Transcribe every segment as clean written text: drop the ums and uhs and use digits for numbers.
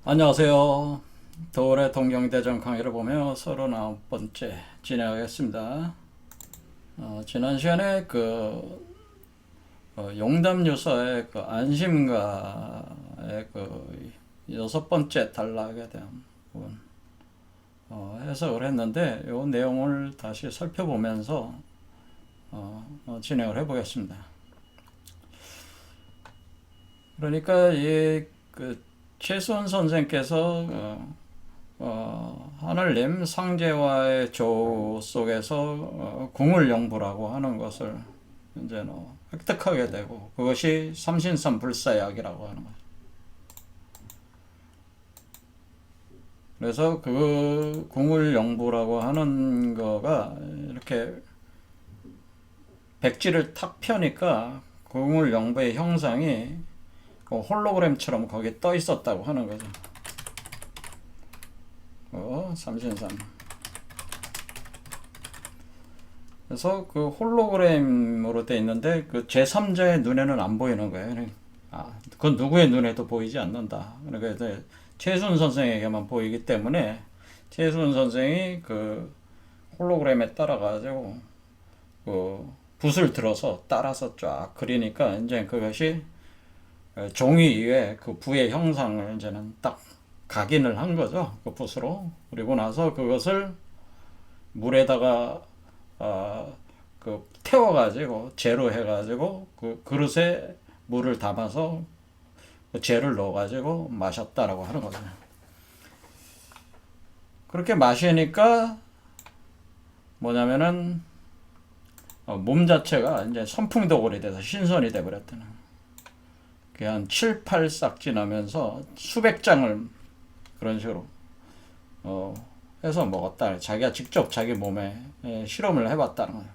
안녕하세요. 도울의 동경대전 강의를 보며 39번째 진행하겠습니다. 지난 시간에 용담유서의 안심가의 여섯 번째 단락에 대한 부분 해석을 했는데, 이 내용을 다시 살펴보면서 진행을 해보겠습니다. 그러니까 최수원 선생께서 하늘님 상제와의 조 속에서 궁을영부라고 하는 것을 이제 획득하게 되고, 그것이 삼신삼불사약이라고 하는 거죠. 그래서 그 궁을영부라고 하는 거가 이렇게 백지를 탁 펴니까 궁을영부의 형상이 홀로그램처럼 거기에 떠 있었다고 하는 거죠. 삼신삼. 그래서 그 홀로그램으로 돼 있는데 그 제3자의 눈에는 안 보이는 거예요. 그건 누구의 눈에도 보이지 않는다. 그러니까 이제 최순 선생에게만 보이기 때문에 최순 선생이 그 홀로그램에 따라가지고 그 붓을 들어서 따라서 쫙 그리니까 이제 그것이 종이 위에 그 부의 형상을 이제는 딱 각인을 한 거죠. 그 붓으로. 그리고 나서 그것을 물에다가 태워가지고 재로 해가지고 그 그릇에 물을 담아서 그 재를 넣어가지고 마셨다라고 하는 거죠. 그렇게 마시니까 뭐냐면은 몸 자체가 이제 선풍덕으로 돼서 신선이 돼버렸다는. 한 7, 8싹 지나면서 수백 장을 그런 식으로 해서 먹었다. 자기가 직접 자기 몸에 실험을 해봤다는 거예요.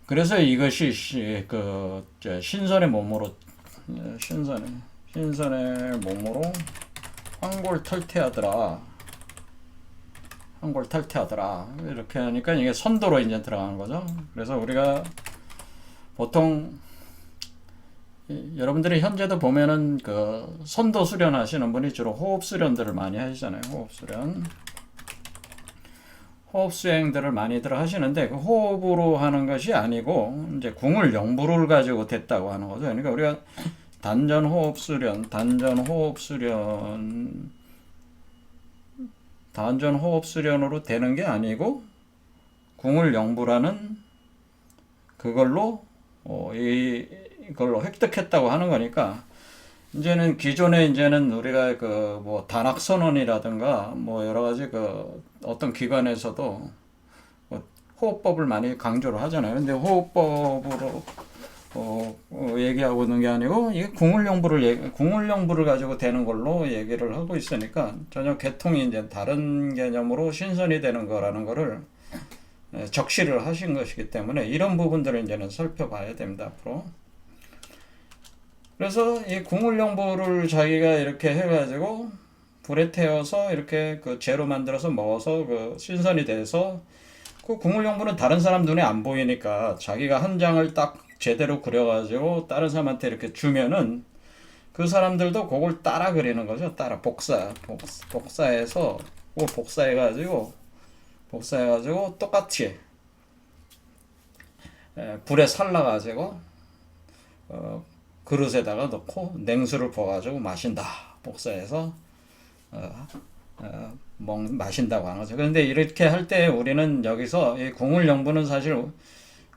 그래서 이것이 신선의 몸으로 신선의 몸으로 황골탈퇴하더라. 황골탈퇴하더라. 이렇게 하니까 이게 선도로 이제 들어가는 거죠. 그래서 우리가 보통 여러분들이 현재도 보면은 그 선도 수련 하시는 분이 주로 호흡 수련들을 많이 하시잖아요. 호흡 수련. 호흡 수행들을 많이들 하시는데 그 호흡으로 하는 것이 아니고 이제 궁을 영부를 가지고 됐다고 하는 거죠. 그러니까 우리가 단전 호흡 수련, 단전 호흡 수련으로 되는 게 아니고 궁을 영부라는 그걸로 이걸로 획득했다고 하는 거니까, 이제는 기존에 이제는 우리가 단학선언이라든가 여러 가지 어떤 기관에서도 호흡법을 많이 강조를 하잖아요. 근데 호흡법으로 얘기하고 있는 게 아니고 이게 궁을영부를 가지고 되는 걸로 얘기를 하고 있으니까 전혀 개통이 이제 다른 개념으로 신선이 되는 거라는 거를 적시를 하신 것이기 때문에 이런 부분들을 이제는 살펴봐야 됩니다, 앞으로. 그래서 이 궁을영부를 자기가 이렇게 해가지고 불에 태워서 이렇게 그 재로 만들어서 먹어서 그 신선이 돼서 그 궁을영부는 다른 사람 눈에 안 보이니까 자기가 한 장을 딱 제대로 그려가지고 다른 사람한테 이렇게 주면은 그 사람들도 그걸 따라 그리는 거죠. 따라 복사해서 그걸 복사해가지고 똑같이 불에 살라가지고 그릇에다가 넣고 냉수를 부어가지고 마신다. 복사해서 마신다고 하는 거죠. 그런데 이렇게 할 때 우리는 여기서 이 궁을영부는 사실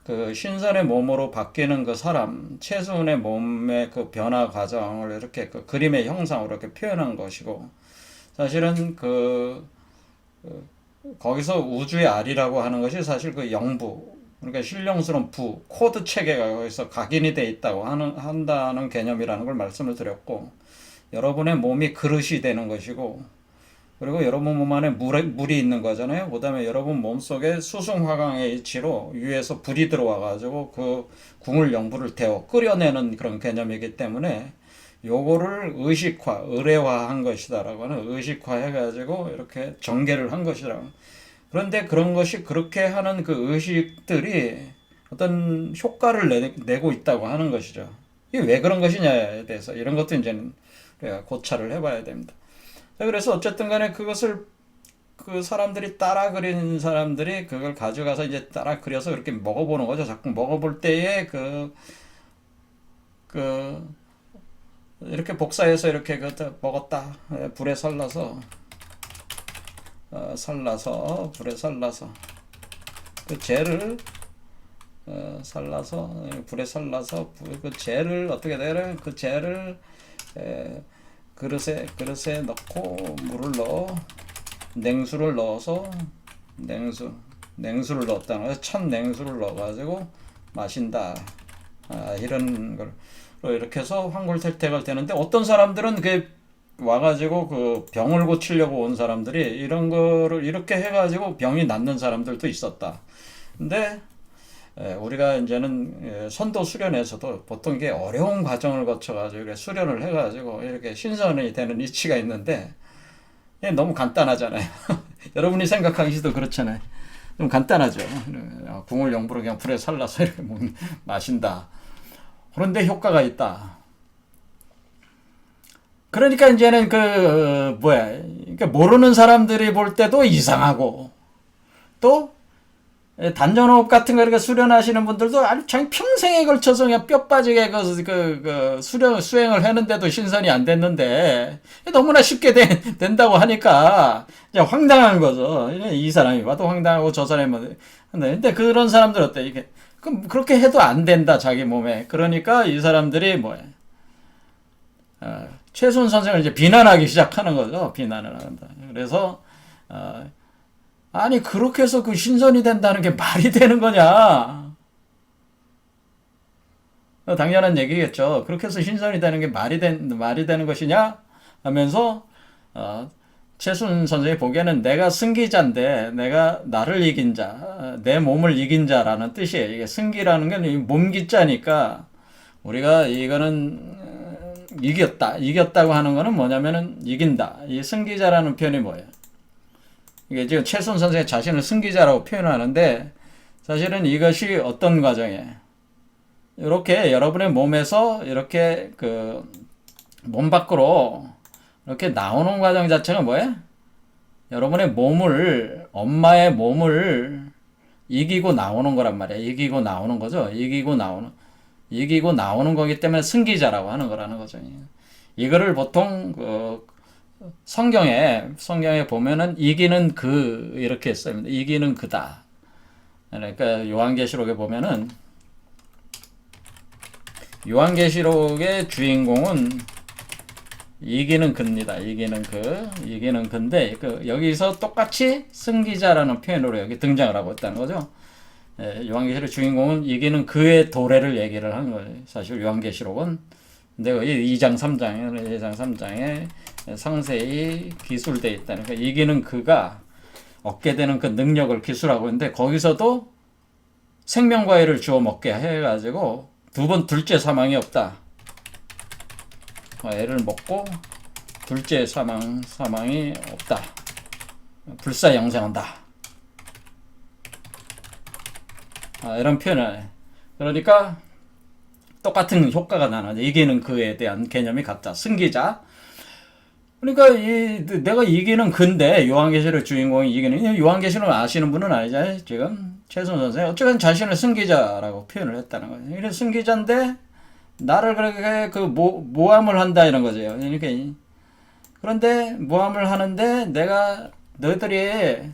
그 신선의 몸으로 바뀌는 그 사람 최수훈의 몸의 그 변화 과정을 이렇게 그 그림의 형상으로 이렇게 표현한 것이고, 사실은 거기서 우주의 알이라고 하는 것이 사실 그 영부, 그러니까 신령스러운 부, 코드 체계가 거기서 각인이 돼 있다고 한다는 개념이라는 걸 말씀을 드렸고, 여러분의 몸이 그릇이 되는 것이고, 그리고 여러분 몸 안에 물이 있는 거잖아요. 그 다음에 여러분 몸 속에 수승화강의 이치로 위에서 불이 들어와 가지고 그 궁을 영부를 데워 끓여내는 그런 개념이기 때문에 요거를 의례화한 것이다라고 하는, 의식화해 가지고 이렇게 전개를 한 것이라고. 그런데 그런 것이 그렇게 하는 그 의식들이 어떤 효과를 내고 있다고 하는 것이죠. 이게 왜 그런 것이냐에 대해서 이런 것도 이제는 우리가 고찰을 해봐야 됩니다. 그래서 어쨌든 간에 그것을 그 사람들이 따라 그린 사람들이 그걸 가져가서 이제 따라 그려서 이렇게 먹어보는 거죠. 자꾸 먹어볼 때에 그, 이렇게 복사해서 이렇게 먹었다. 불에 살라서, 불에 살라서, 그 재를, 살라서, 불에 살라서, 그 재를 어떻게 되냐? 그 재를, 그릇에 넣고 물을 넣어 냉수를 넣어서 냉수를 넣었다는 거예요. 천 냉수를 넣어가지고 마신다. 이런 걸 이렇게 해서 환골탈태가 되는데 어떤 사람들은 그 와가지고 그 병을 고치려고 온 사람들이 이런 거를 이렇게 해가지고 병이 낫는 사람들도 있었다. 근데 우리가 이제는 선도 수련에서도 보통 이게 어려운 과정을 거쳐가지고 수련을 해가지고 이렇게 신선이 되는 이치가 있는데 너무 간단하잖아요. 여러분이 생각하기도 그렇잖아요. 좀 간단하죠. 궁을 영부로 그냥 불에 살라서 이렇게 마신다. 그런데 효과가 있다. 그러니까 이제는 그러니까 모르는 사람들이 볼 때도 이상하고 또 단전호흡 같은 거 이렇게 수련하시는 분들도 아주 자기 평생에 걸쳐서 그냥 뼈 빠지게 수행을 했는데도 신선이 안 됐는데 너무나 쉽게 된다고 하니까 이제 황당한 거죠. 이 사람이 봐도 황당하고 저 사람이 뭐 근데 그런 사람들 어때? 이게 그렇게 해도 안 된다 자기 몸에. 그러니까 이 사람들이 최순 선생을 이제 비난하기 시작하는 거죠. 비난을 한다. 그래서 아니 그렇게 해서 그 신선이 된다는 게 말이 되는 거냐? 당연한 얘기겠죠. 그렇게 해서 신선이 되는 게 말이 되는 것이냐? 하면서 최순 선생이 보기에는 내가 승기자인데 내가 나를 이긴 자, 내 몸을 이긴 자라는 뜻이에요. 이게 승기라는 건 몸기자니까 우리가 이거는 이겼다고 하는 거는 뭐냐면은 이긴다. 이 승기자라는 표현이 뭐예요? 이게 지금 최순 선생의 자신을 승기자라고 표현하는데 사실은 이것이 어떤 과정이에요? 이렇게 여러분의 몸에서 이렇게 그 몸 밖으로 이렇게 나오는 과정 자체가 뭐예요? 여러분의 엄마의 몸을 이기고 나오는 거란 말이에요. 이기고 나오는 거죠. 이기고 나오는 거기 때문에 승기자라고 하는 거라는 거죠. 이거를 보통 성경에 보면은 이기는 이렇게 써요. 이기는 그다. 그러니까 요한계시록에 보면은 요한계시록의 주인공은 이기는 그입니다. 이기는 근데 여기서 똑같이 승기자라는 표현으로 여기 등장을 하고 있다는 거죠. 요한계시록 주인공은 이기는 그의 도래를 얘기를 하는 거예요. 사실 요한계시록은 근데 2장 3장에 상세히 기술되어 있다는 거예요. 이기는 그가 얻게 되는 그 능력을 기술하고 있는데 거기서도 생명과일을 주워 먹게 해가지고 둘째 사망이 없다. 애를 먹고 둘째 사망이 없다. 불사 영생한다. 이런 표현을 그러니까 똑같은 효과가 나는 이기는 그에 대한 개념이 같다. 승기자. 그러니까 내가 이기는 근데 요한계시록 주인공이 이기는 요한계시록 아시는 분은 아니잖아요. 지금 최순 선생 어쨌든 자신을 승기자라고 표현을 했다는 거예요. 그래서 승기자인데 나를 그렇게 모함을 한다 이런 거죠. 그러니까 그런데 모함을 하는데 내가 너희들이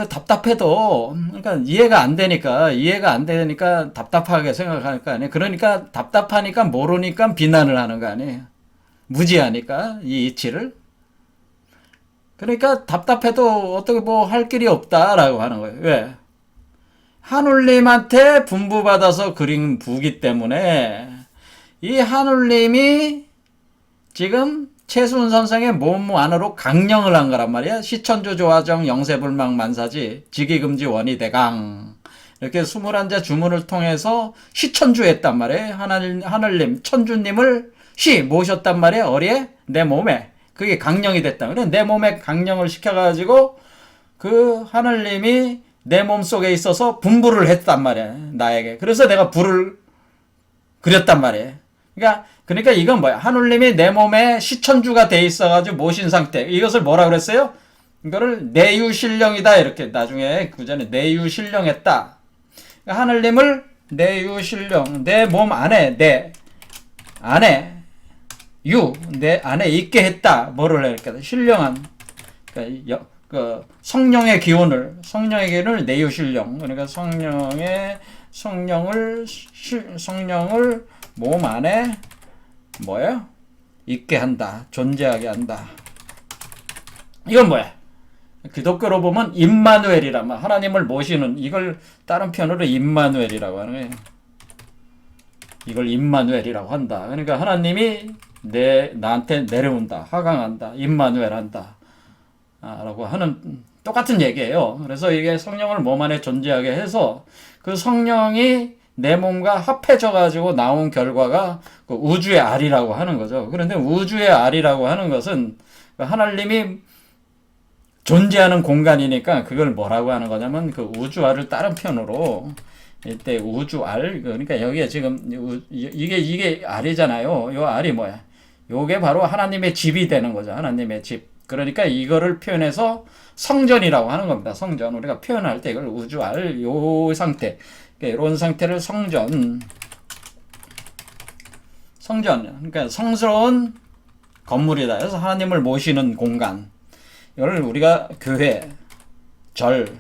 답답해도 그러니까 이해가 안 되니까 답답하게 생각할 거 아니에요. 그러니까 답답하니까 모르니까 비난을 하는 거 아니에요. 무지하니까 이 이치를. 그러니까 답답해도 어떻게 할 길이 없다라고 하는 거예요. 왜? 하늘님한테 분부받아서 그린 부기 때문에 이 하늘님이 지금 최순 선생의 몸 안으로 강령을 한 거란 말이야. 시천주 조화정 영세불망 만사지 직이금지 원이대강 이렇게 21자 주문을 통해서 시천주했단 말이에요. 하늘님 천주님을 모셨단 말이에요. 어디에? 내 몸에. 그게 강령이 됐다. 그래 내 몸에 강령을 시켜가지고 그 하늘님이 내 몸 속에 있어서 분부를 했단 말이야. 나에게. 그래서 내가 불을 그렸단 말이에요. 그러니까 그러니까 이건 뭐야? 하느님이 내 몸에 시천주가 돼 있어가지고 모신 상태. 이것을 뭐라 그랬어요? 이거를 내유신령이다. 이렇게 나중에 구전에 내유신령했다. 그러니까 하느님을 내유신령, 내 몸 안에, 내 안에 있게 했다. 뭐를 할까? 신령한, 그러니까 성령의 기운을 내유신령. 그러니까 성령을 몸 안에 뭐예요? 있게 한다. 존재하게 한다. 이건 뭐야? 기독교로 보면 임마누엘이란 말, 하나님을 모시는, 이걸 다른 편으로 임마누엘이라고 하는 거예요. 이걸 임마누엘이라고 한다. 그러니까 하나님이 나한테 내려온다, 하강한다, 임마누엘 한다 라고 하는 똑같은 얘기예요. 그래서 이게 성령을 몸 안에 존재하게 해서 그 성령이 내 몸과 합해져 가지고 나온 결과가 그 우주의 알이라고 하는 거죠. 그런데 우주의 알이라고 하는 것은 하나님이 존재하는 공간이니까 그걸 뭐라고 하는 거냐면 그 우주 알을 다른 편으로 이때 우주 알, 그러니까 여기에 지금 이게 알이잖아요. 요 알이 뭐야? 요게 바로 하나님의 집이 되는 거죠. 하나님의 집. 그러니까 이거를 표현해서 성전이라고 하는 겁니다. 성전. 우리가 표현할 때 이걸 우주 알, 요 상태. 그러니까 이런 상태를 성전. 그러니까 성스러운 건물이다. 그래서 하나님을 모시는 공간. 이걸 우리가 교회, 절,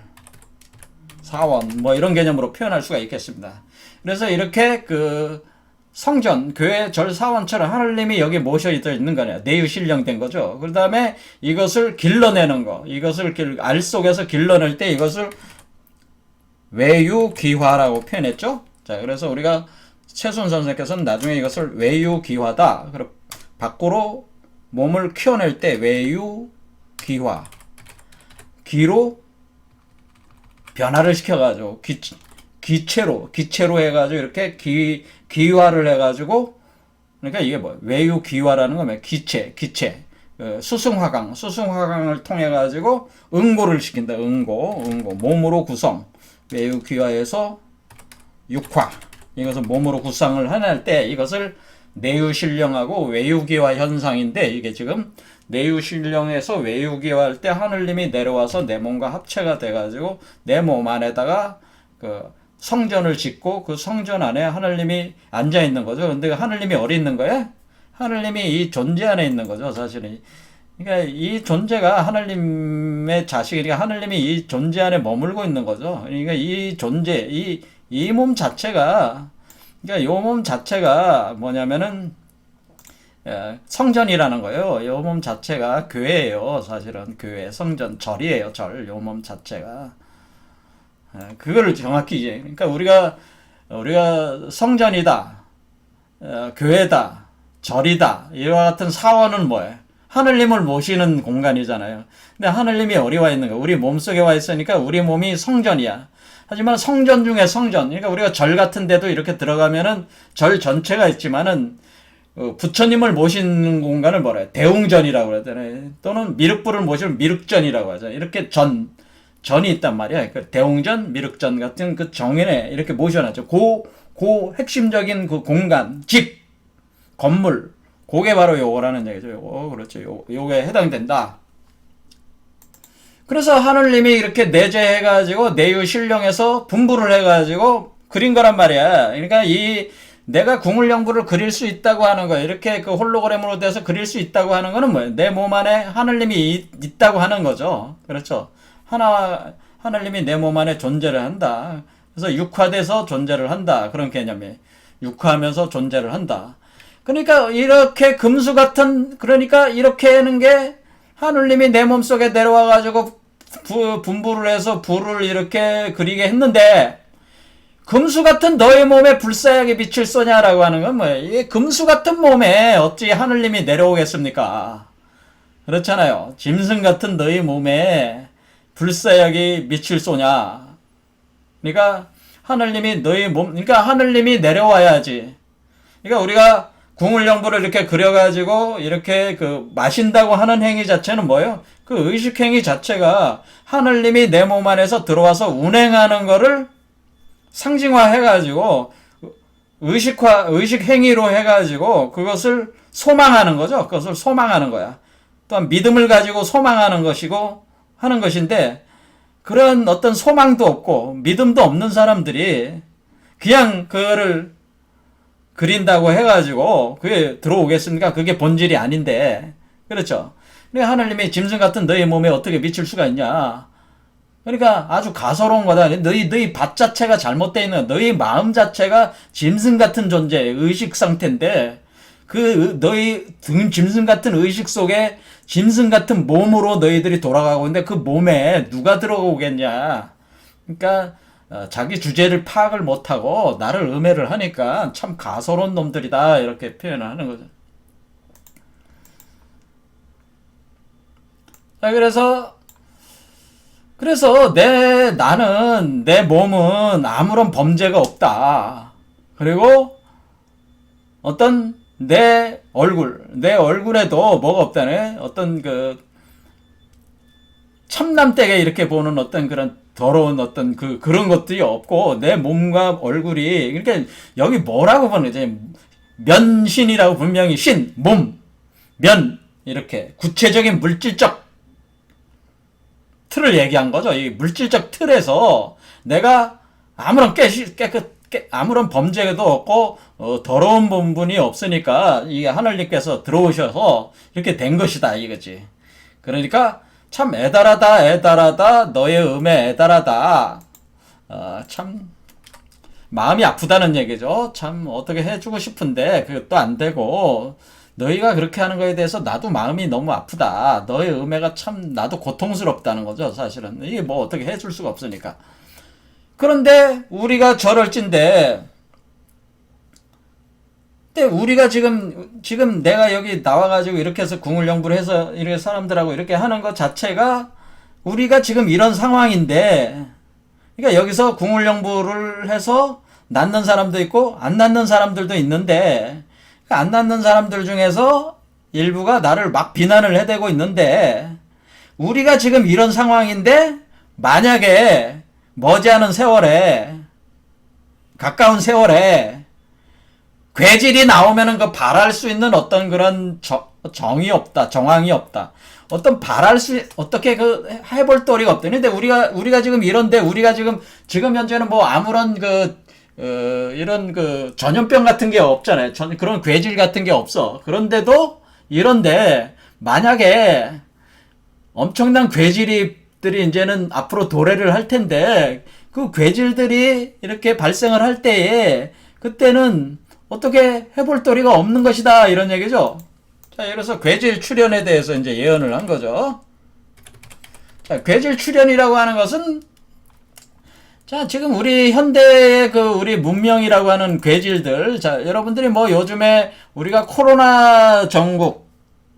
사원, 뭐 이런 개념으로 표현할 수가 있겠습니다. 그래서 이렇게 그 성전, 교회, 절, 사원처럼 하나님이 여기 모셔 있는 거네요. 내유신령된 거죠. 그 다음에 이것을 길러내는 거. 이것을 알 속에서 길러낼 때 이것을 외유기화라고 표현했죠. 자, 그래서 우리가 최순 선생께서는 나중에 이것을 외유기화다. 그리고 밖으로 몸을 키워낼 때 외유기화. 기로 변화를 시켜가지고 기체로 해가지고 이렇게 기화를 해가지고, 그러니까 이게 뭐야? 외유기화라는 거면 기체 수승화강을 통해 가지고 응고를 시킨다. 응고 몸으로 구성. 외유기화에서 육화, 이것은 몸으로 구성을 해낼 때 이것을 내유신령하고 외유기화 현상인데, 이게 지금 내유신령에서 외유기화할 때 하느님이 내려와서 내 몸과 합체가 돼가지고 내 몸 안에다가 그 성전을 짓고 그 성전 안에 하느님이 앉아 있는 거죠. 근데 하느님이 어디 있는 거예요? 하느님이 이 존재 안에 있는 거죠, 사실은. 그러니까 이 존재가 하느님의 자식이니까 하느님이 이 존재 안에 머물고 있는 거죠. 그러니까 이 존재, 이 몸 자체가, 그러니까 이 몸 자체가 뭐냐면은 성전이라는 거예요. 이 몸 자체가 교회예요. 사실은 교회, 성전, 절이에요. 절, 이 몸 자체가. 그거를 정확히 이제, 그러니까 우리가 성전이다, 교회다, 절이다, 이와 같은 사원은 뭐예요? 하느님을 모시는 공간이잖아요. 근데 하느님이 어디 와 있는가? 우리 몸속에 와 있으니까 우리 몸이 성전이야. 하지만 성전 중에 성전, 그러니까 우리가 절 같은 데도 이렇게 들어가면은 절 전체가 있지만은 부처님을 모시는 공간을 뭐라 해요? 대웅전이라고 그러잖아요. 또는 미륵불을 모시는 미륵전이라고 하잖아요. 이렇게 전이 있단 말이야. 그 대웅전, 미륵전 같은 그 정인에 이렇게 모셔놨죠. 핵심적인 그 공간, 집, 건물, 그게 바로 요거라는 얘기죠. 그렇죠. 요게 해당된다. 그래서 하느님이 이렇게 내재해가지고 내유신령에서 분부를 해가지고 그린 거란 말이야. 그러니까 내가 궁을영부를 그릴 수 있다고 하는 거예요. 이렇게 그 홀로그램으로 돼서 그릴 수 있다고 하는 거는 뭐예요? 내 몸 안에 하느님이 있다고 하는 거죠. 그렇죠. 하느님이 내 몸 안에 존재를 한다. 그래서 육화돼서 존재를 한다. 그런 개념이에요. 육화하면서 존재를 한다. 그러니까 이렇게 금수 같은, 그러니까 이렇게 하는 게 하느님이 내 몸속에 내려와가지고 분부를 해서 불을 이렇게 그리게 했는데, 금수 같은 너의 몸에 불사하게 빛을 쏘냐라고 하는 건 뭐예요? 이게 금수 같은 몸에 어찌 하느님이 내려오겠습니까? 그렇잖아요. 짐승 같은 너의 몸에 불사하게 빛을 쏘냐? 그러니까 하느님이 너의 몸, 그러니까 하느님이 내려와야지. 그러니까 우리가 궁을영부를 이렇게 그려가지고 이렇게 마신다고 하는 행위 자체는 뭐예요? 그 의식행위 자체가 하느님이 내 몸 안에서 들어와서 운행하는 거를 상징화해가지고 의식 행위로 해가지고 그것을 소망하는 거죠. 그것을 소망하는 거야. 또한 믿음을 가지고 소망하는 것이고 하는 것인데, 그런 어떤 소망도 없고 믿음도 없는 사람들이 그냥 그거를 그린다고 해가지고 그게 들어오겠습니까? 그게 본질이 아닌데. 그렇죠. 그러니까 하나님이 짐승 같은 너희 몸에 어떻게 미칠 수가 있냐. 그러니까 아주 가소로운 거다. 너희 밭 자체가 잘못되어 있는 거야. 너희 마음 자체가 짐승 같은 존재, 의식 상태인데, 너희 짐승 같은 의식 속에 짐승 같은 몸으로 너희들이 돌아가고 있는데 그 몸에 누가 들어오겠냐. 그러니까 자기 주제를 파악을 못하고 나를 음해를 하니까 참 가소로운 놈들이다, 이렇게 표현을 하는 거죠. 자, 그래서 내 몸은 아무런 범죄가 없다. 그리고 어떤 내 얼굴에도 뭐가 없다네. 어떤 참남댁에 이렇게 보는 어떤 그런 더러운 어떤 그런 것들이 없고, 내 몸과 얼굴이, 그러니까 여기 뭐라고 보는 거지? 면신이라고, 분명히 면, 이렇게 구체적인 물질적 틀을 얘기한 거죠. 이 물질적 틀에서 내가 아무런 범죄도 없고 더러운 부분이 없으니까 이게 하늘님께서 들어오셔서 이렇게 된 것이다, 이거지. 그러니까 참 애달하다 너의 음에 애달하다. 참 마음이 아프다는 얘기죠. 참 어떻게 해주고 싶은데 그것도 안 되고, 너희가 그렇게 하는 거에 대해서 나도 마음이 너무 아프다. 너의 음해가 참 나도 고통스럽다는 거죠, 사실은. 이게 뭐 어떻게 해줄 수가 없으니까. 그런데 우리가 저럴진데, 우리가 지금 내가 여기 나와가지고 이렇게 해서 궁을영부를 해서 이렇게 사람들하고 이렇게 하는 것 자체가 우리가 지금 이런 상황인데, 그러니까 여기서 궁을영부를 해서 낫는 사람도 있고 안 낫는 사람들도 있는데, 안 낫는 사람들 중에서 일부가 나를 막 비난을 해대고 있는데, 우리가 지금 이런 상황인데 만약에 머지않은 세월에, 가까운 세월에 괴질이 나오면은 그 바랄 수 있는 어떤 그런 정이 없다, 정황이 없다. 어떤 어떻게 해볼 도리가 없다. 근데 우리가 지금 이런데, 우리가 지금 현재는 뭐 아무런 이런 전염병 같은 게 없잖아요. 그런 괴질 같은 게 없어. 그런데도 이런데 만약에 엄청난 괴질들이 이제는 앞으로 도래를 할 텐데, 그 괴질들이 이렇게 발생을 할 때에 그때는 어떻게 해볼 도리가 없는 것이다, 이런 얘기죠. 자, 그래서 괴질 출현에 대해서 이제 예언을 한 거죠. 자, 괴질 출현이라고 하는 것은, 자, 지금 우리 현대의 우리 문명이라고 하는 괴질들, 자, 여러분들이 뭐 요즘에 우리가 코로나 전국이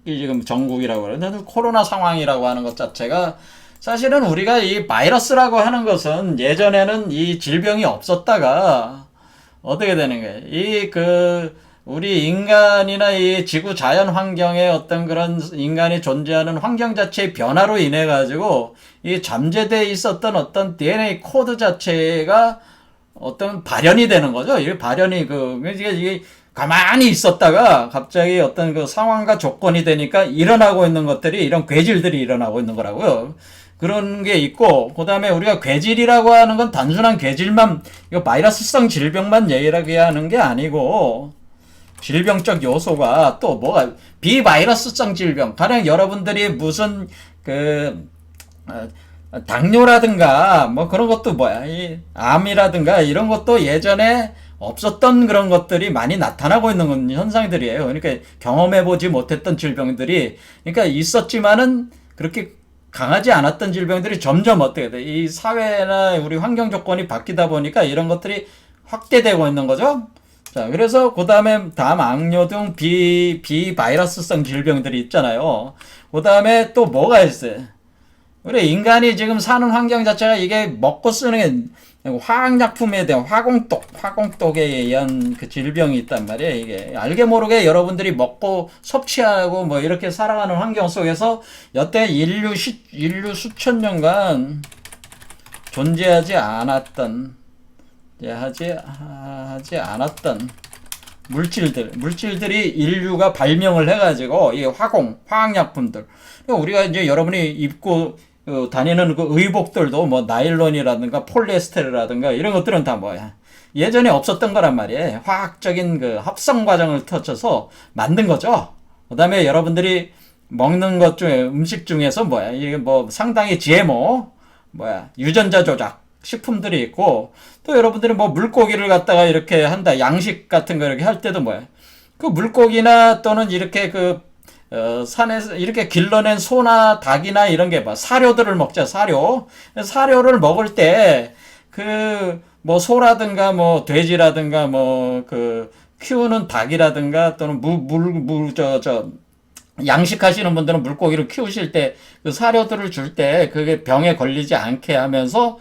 지금 전국이라고 그러는데, 코로나 상황이라고 하는 것 자체가 사실은 우리가 이 바이러스라고 하는 것은 예전에는 이 질병이 없었다가 어떻게 되는 거예요? 우리 인간이나 이 지구 자연 환경의 어떤 그런 인간이 존재하는 환경 자체의 변화로 인해 가지고 이 잠재되어 있었던 어떤 DNA 코드 자체가 어떤 발현이 되는 거죠. 이 발현이 이게 가만히 있었다가 갑자기 어떤 상황과 조건이 되니까 일어나고 있는 것들이, 이런 괴질들이 일어나고 있는 거라고요. 그런 게 있고, 그 다음에 우리가 괴질이라고 하는 건 단순한 괴질만, 이거 바이러스성 질병만 얘기하는 게 아니고, 질병적 요소가 또 뭐가, 비바이러스성 질병, 가령 여러분들이 무슨 당뇨라든가 뭐 그런 것도 이 암이라든가 이런 것도 예전에 없었던 그런 것들이 많이 나타나고 있는 현상들이에요. 그러니까 경험해보지 못했던 질병들이, 그러니까 있었지만은 그렇게 강하지 않았던 질병들이 점점 어떻게 돼? 이 사회나 우리 환경 조건이 바뀌다 보니까 이런 것들이 확대되고 있는 거죠. 자, 그래서 다음 악뇨 등 비바이러스성 질병들이 있잖아요. 그 다음에 또 뭐가 있어요? 우리 인간이 지금 사는 환경 자체가 이게 먹고 쓰는 화학약품에 대한 화공독에 의한 질병이 있단 말이에요. 이게 알게 모르게 여러분들이 먹고 섭취하고 뭐 이렇게 살아가는 환경 속에서 여태 인류 수천 년간 존재하지 않았던 하지 않았던 물질들이 인류가 발명을 해가지고 이 화학약품들. 그러니까 우리가 이제 여러분이 입고 다니는 그 의복들도 뭐 나일론이라든가 폴리에스테르라든가 이런 것들은 다 뭐야? 예전에 없었던 거란 말이에요. 화학적인 그 합성 과정을 거쳐서 만든 거죠. 그다음에 여러분들이 먹는 것 중에 음식 중에서 뭐야? 이게 뭐 상당히 GMO 유전자 조작 식품들이 있고, 또 여러분들이 뭐 물고기를 갖다가 이렇게 한다, 양식 같은 거 이렇게 할 때도 뭐야, 그 물고기나 또는 이렇게 산에서 이렇게 길러낸 소나 닭이나 이런 게 사료들을 먹자, 사료를 먹을 때 뭐 소라든가 뭐 돼지라든가 뭐 키우는 닭이라든가 또는 양식하시는 분들은 물고기를 키우실 때 그 사료들을 줄 때 그게 병에 걸리지 않게 하면서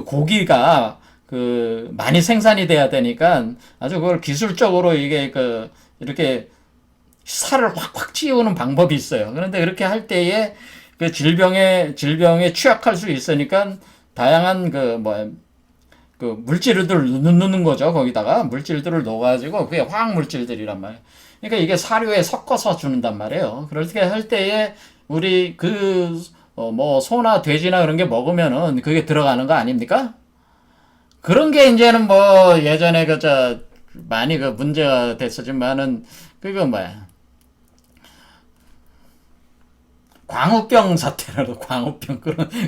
고기가 많이 생산이 돼야 되니까 아주 그걸 기술적으로 이게 이렇게 살을 확확 찌우는 방법이 있어요. 그런데 그렇게 할 때에 질병에 취약할 수 있으니까 다양한 물질들을 넣는 거죠. 거기다가 물질들을 넣어가지고 그게 화학 물질들이란 말이에요. 그러니까 이게 사료에 섞어서 주는단 말이에요. 그렇게 할 때에 우리 뭐 소나 돼지나 그런 게 먹으면은 그게 들어가는 거 아닙니까? 그런 게 이제는 뭐 예전에 많이 문제가 됐었지만은 광우병 사태라도 광우병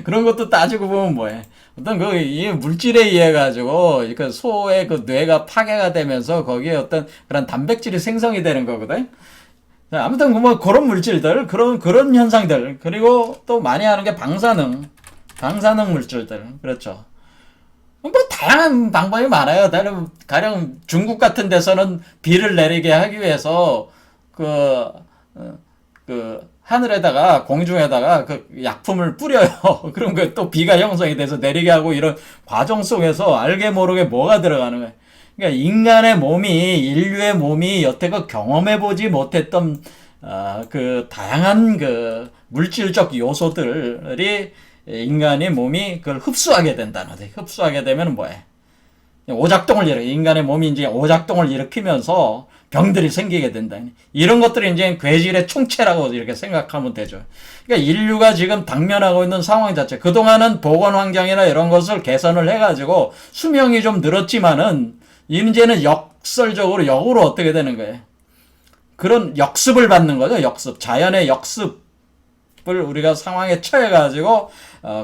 그런 것도 따지고 보면 뭐해, 어떤 이 물질에 의해 가지고 소의 뇌가 파괴가 되면서 거기에 어떤 그런 단백질이 생성이 되는 거거든. 아무튼 뭐 그런 물질들, 그런 현상들, 그리고 또 많이 하는 게 방사능 물질들, 그렇죠. 뭐 다양한 방법이 많아요. 가령 중국 같은 데서는 비를 내리게 하기 위해서 하늘에다가 공중에다가 약품을 뿌려요. 그런 거 또 비가 형성이 돼서 내리게 하고, 이런 과정 속에서 알게 모르게 뭐가 들어가는 거예요. 그러니까 인류의 몸이 여태껏 경험해보지 못했던 다양한 물질적 요소들이 인간의 몸이 그걸 흡수하게 된다는 거지. 흡수하게 되면 뭐해? 인간의 몸이 이제 오작동을 일으키면서 병들이 생기게 된다. 이런 것들이 이제 괴질의 총체라고 이렇게 생각하면 되죠. 그러니까 인류가 지금 당면하고 있는 상황 자체, 그동안은 보건 환경이나 이런 것을 개선을 해가지고 수명이 좀 늘었지만은 이제는 역으로 어떻게 되는 거예요? 그런 역습을 받는 거죠. 자연의 역습을 우리가 상황에 처해가지고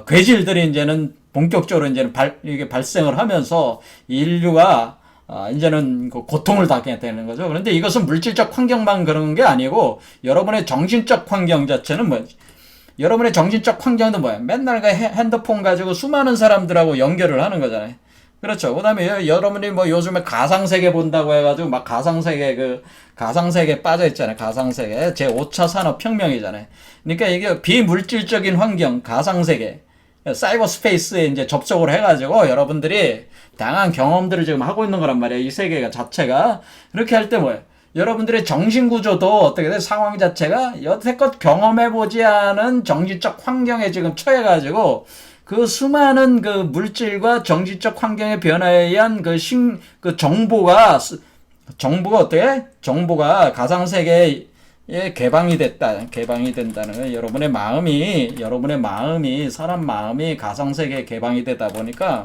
괴질들이 이제는 본격적으로 이제는 이게 발생을 하면서 인류가 이제는 고통을 당하게 되는 거죠. 그런데 이것은 물질적 환경만 그런 게 아니고 여러분의 정신적 환경 자체는 뭐지? 여러분의 정신적 환경도 뭐야? 맨날 핸드폰 가지고 수많은 사람들하고 연결을 하는 거잖아요. 그렇죠. 그 다음에 여러분이 뭐 요즘에 가상세계 본다고 해가지고 막 가상세계 빠져있잖아요. 가상세계. 제5차 산업혁명이잖아요. 그러니까 이게 비물질적인 환경, 가상세계, 사이버 스페이스에 이제 접속을 해가지고 여러분들이 다양한 경험들을 지금 하고 있는 거란 말이에요. 이 세계가 자체가. 그렇게 할 때 뭐예요? 여러분들의 정신구조도 어떻게 돼? 상황 자체가 여태껏 경험해보지 않은 정신적 환경에 지금 처해가지고 그 수많은 물질과 정신적 환경의 변화에 의한 정보가 어떻게? 정보가 가상세계에 개방이 된다는 거예요. 여러분의 마음이, 사람 마음이 가상세계에 개방이 되다 보니까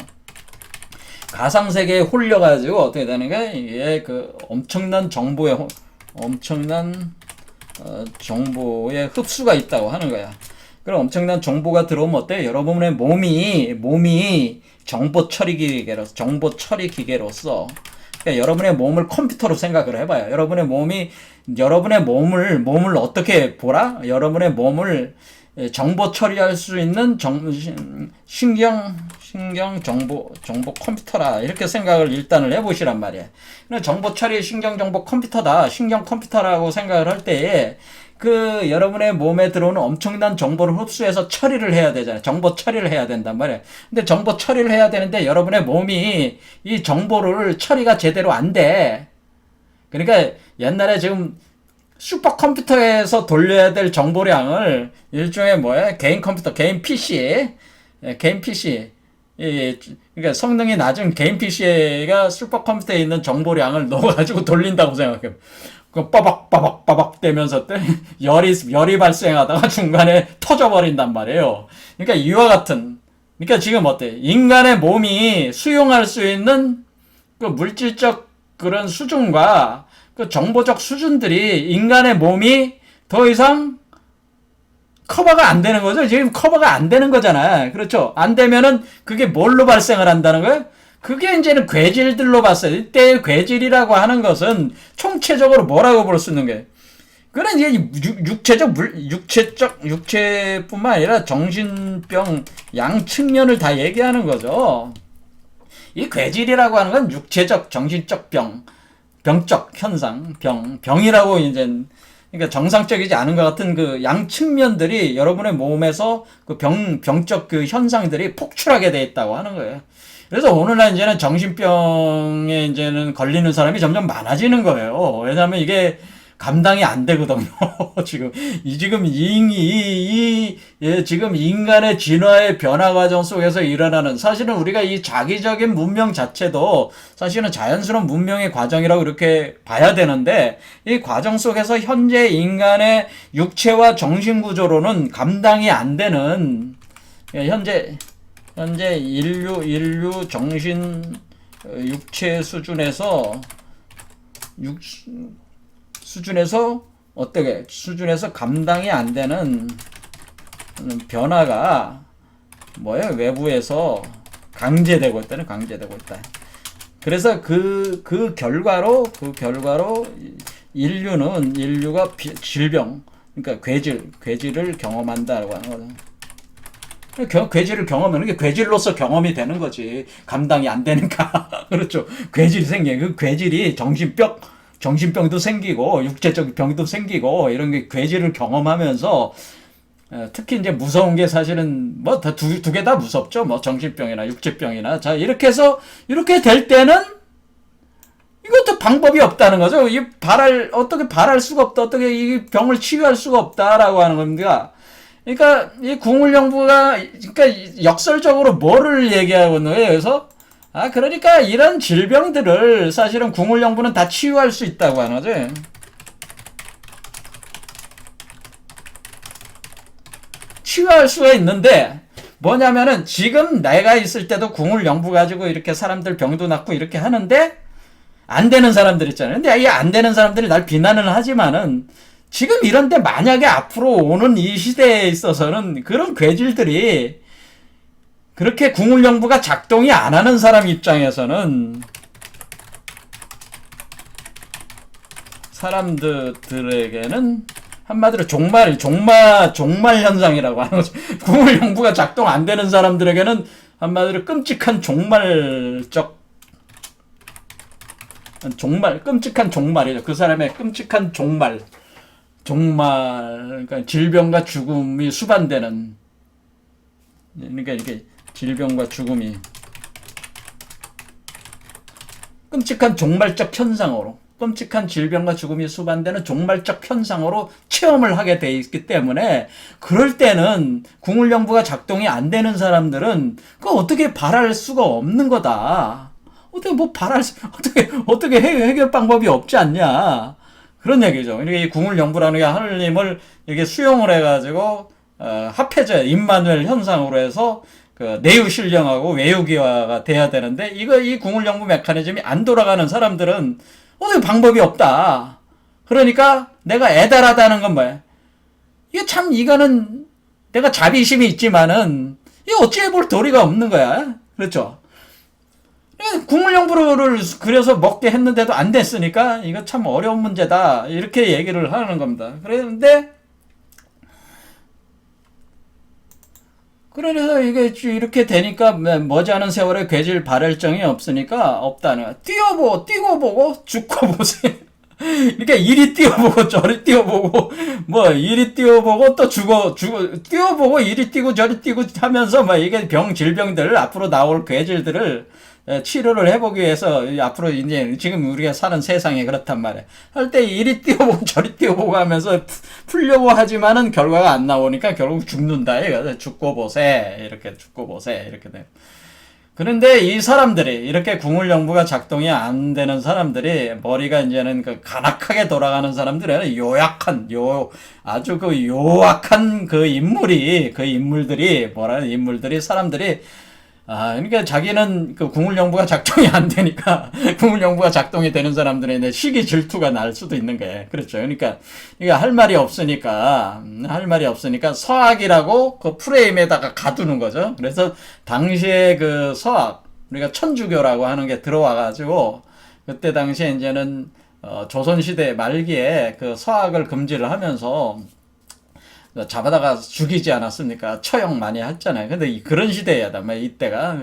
가상세계에 홀려가지고 어떻게 되는 거예요? 이게 엄청난 정보의 흡수가 있다고 하는 거야. 그럼 엄청난 정보가 들어오면 어때요? 여러분의 몸이 정보 처리 기계로서, 그러니까 여러분의 몸을 컴퓨터로 생각을 해봐요. 여러분의 몸을 어떻게 보라? 여러분의 몸을 정보 처리할 수 있는 신경 정보 컴퓨터라, 이렇게 생각을 일단을 해보시란 말이에요. 정보 처리 신경 정보 컴퓨터다, 신경 컴퓨터라고 생각을 할 때에 여러분의 몸에 들어오는 엄청난 정보를 흡수해서 처리를 해야 되잖아요. 정보 처리를 해야 된단 말이에요. 근데 정보 처리를 해야 되는데 여러분의 몸이 이 정보를 처리가 제대로 안 돼. 그러니까 옛날에 지금 슈퍼컴퓨터에서 돌려야 될 정보량을 일종의 개인 컴퓨터, 개인 PC, 그러니까 성능이 낮은 개인 PC가 슈퍼컴퓨터에 있는 정보량을 넣어가지고 돌린다고 생각해요. 그 빠박 되면서 열이 발생하다가 중간에 터져버린단 말이에요. 그러니까 이와 같은, 그러니까 지금 어때? 인간의 몸이 수용할 수 있는 그 물질적 그런 수준과 그 정보적 수준들이 인간의 몸이 더 이상 커버가 안 되는 거죠. 지금 커버가 안 되는 거잖아. 그렇죠. 안 되면은 그게 뭘로 발생을 한다는 거예요? 그게 이제는 괴질들로 봤어요. 이때 괴질이라고 하는 것은 총체적으로 뭐라고 볼 수 있는 게, 그건 이제 육체뿐만 아니라 정신병 양 측면을 다 얘기하는 거죠. 이 괴질이라고 하는 건 육체적, 정신적 병적 현상, 병이라고 이제, 그러니까 정상적이지 않은 것 같은 그 양 측면들이 여러분의 몸에서 그 병적 그 현상들이 폭출하게 돼 있다고 하는 거예요. 그래서 오늘날 이제는 정신병에 이제는 걸리는 사람이 점점 많아지는 거예요. 왜냐하면 이게 감당이 안 되거든요. 지금 인간의 진화의 변화 과정 속에서 일어나는, 사실은 우리가 이 자기적인 문명 자체도 사실은 자연스러운 문명의 과정이라고 이렇게 봐야 되는데, 이 과정 속에서 현재 인간의 육체와 정신 구조로는 감당이 안 되는, 현재 인류 정신 육체 수준에서 감당이 안 되는 변화가 뭐예요? 외부에서 강제되고 있다. 그래서 그 결과로 인류가 질병, 그러니까 괴질을 경험한다고 하는 거죠. 괴질을 경험하는 게 괴질로서 경험이 되는 거지. 감당이 안 되니까. 그렇죠. 괴질이 생겨. 그 괴질이 정신병도 생기고, 육체적 병도 생기고, 이런 게 괴질을 경험하면서, 특히 이제 무서운 게 사실은 뭐 두 개 다 무섭죠. 뭐 정신병이나 육체병이나. 자, 이렇게 될 때는 이것도 방법이 없다는 거죠. 어떻게 발할 수가 없다. 어떻게 이 병을 치유할 수가 없다라고 하는 겁니다. 그러니까 이 궁울영부가 그러니까 역설적으로 뭐를 얘기하고 있는 거예요. 그래서 그러니까 이런 질병들을 사실은 궁울영부는 다 치유할 수 있다고 하는 거죠. 치유할 수가 있는데 뭐냐면은 지금 내가 있을 때도 궁울영부 가지고 이렇게 사람들 병도 낫고 이렇게 하는데 안 되는 사람들 있잖아요. 근데 이 안 되는 사람들이 날 비난을 하지만은 지금 이런데 만약에 앞으로 오는 이 시대에 있어서는 그런 괴질들이 그렇게 궁울영부가 작동이 안 하는 사람 입장에서는 사람들에게는 한마디로 종말 현상이라고 하는 거죠. 궁울영부가 작동 안 되는 사람들에게는 한마디로 끔찍한 끔찍한 종말이죠. 그 사람의 끔찍한 종말, 그러니까 질병과 죽음이 수반되는, 그러니까 이게 질병과 죽음이 끔찍한 종말적 현상으로, 끔찍한 질병과 죽음이 수반되는 종말적 현상으로 체험을 하게 돼 있기 때문에, 그럴 때는 궁울영부가 작동이 안 되는 사람들은 그거 어떻게 바랄 수가 없는 거다. 어떻게 해결 방법이 없지 않냐. 그런 얘기죠. 그러니까 이 궁울영부라는 게 하느님을 이게 수용을 해가지고, 합해져, 임마누엘 현상으로 해서, 그, 내유신령하고 외유기화가 돼야 되는데, 이 궁울영부 메커니즘이 안 돌아가는 사람들은 어떻게 방법이 없다. 그러니까 내가 애달하다는 건 뭐야? 이거는 내가 자비심이 있지만은, 이거 어찌해볼 도리가 없는 거야. 그렇죠? 궁울영부를 그려서 먹게 했는데도 안 됐으니까 이거 참 어려운 문제다 이렇게 얘기를 하는 겁니다. 그래서 이게 이렇게 되니까 머지않은 세월에 괴질 발혈증이 없다는 거야. 뛰고 보고 죽고 보세요. 그러니까 이리 뛰어보고 저리 뛰어보고 이리 뛰어보고 또 뛰어보고 이리 뛰고 저리 뛰고 하면서 이게 질병들 앞으로 나올 괴질들을 치료를 해보기 위해서 앞으로 이제 지금 우리가 사는 세상에 그렇단 말이야. 할 때 이리 뛰어보고 저리 뛰어보고 하면서 풀려고 하지만은 결과가 안 나오니까 결국 죽는다. 죽고 보세 이렇게 돼. 그런데 이 사람들이 이렇게 궁울영부가 작동이 안 되는 사람들이 머리가 이제는 그 가낙하게 돌아가는 사람들은 요약한 아주 그 요악한 그 인물들이 사람들이 그러니까 자기는 그 궁울영부가 작동이 안 되니까 궁울영부가 작동이 되는 사람들은 이제 시기 질투가 날 수도 있는 거예요. 그렇죠. 그러니까 이게 할 말이 없으니까 서학이라고 그 프레임에다가 가두는 거죠. 그래서 당시에 그 서학, 우리가 천주교라고 하는 게 들어와가지고 그때 당시에 이제는 조선시대 말기에 그 서학을 금지를 하면서 잡아다가 죽이지 않았습니까? 처형 많이 했잖아요. 근데 그런 시대야, 이때가.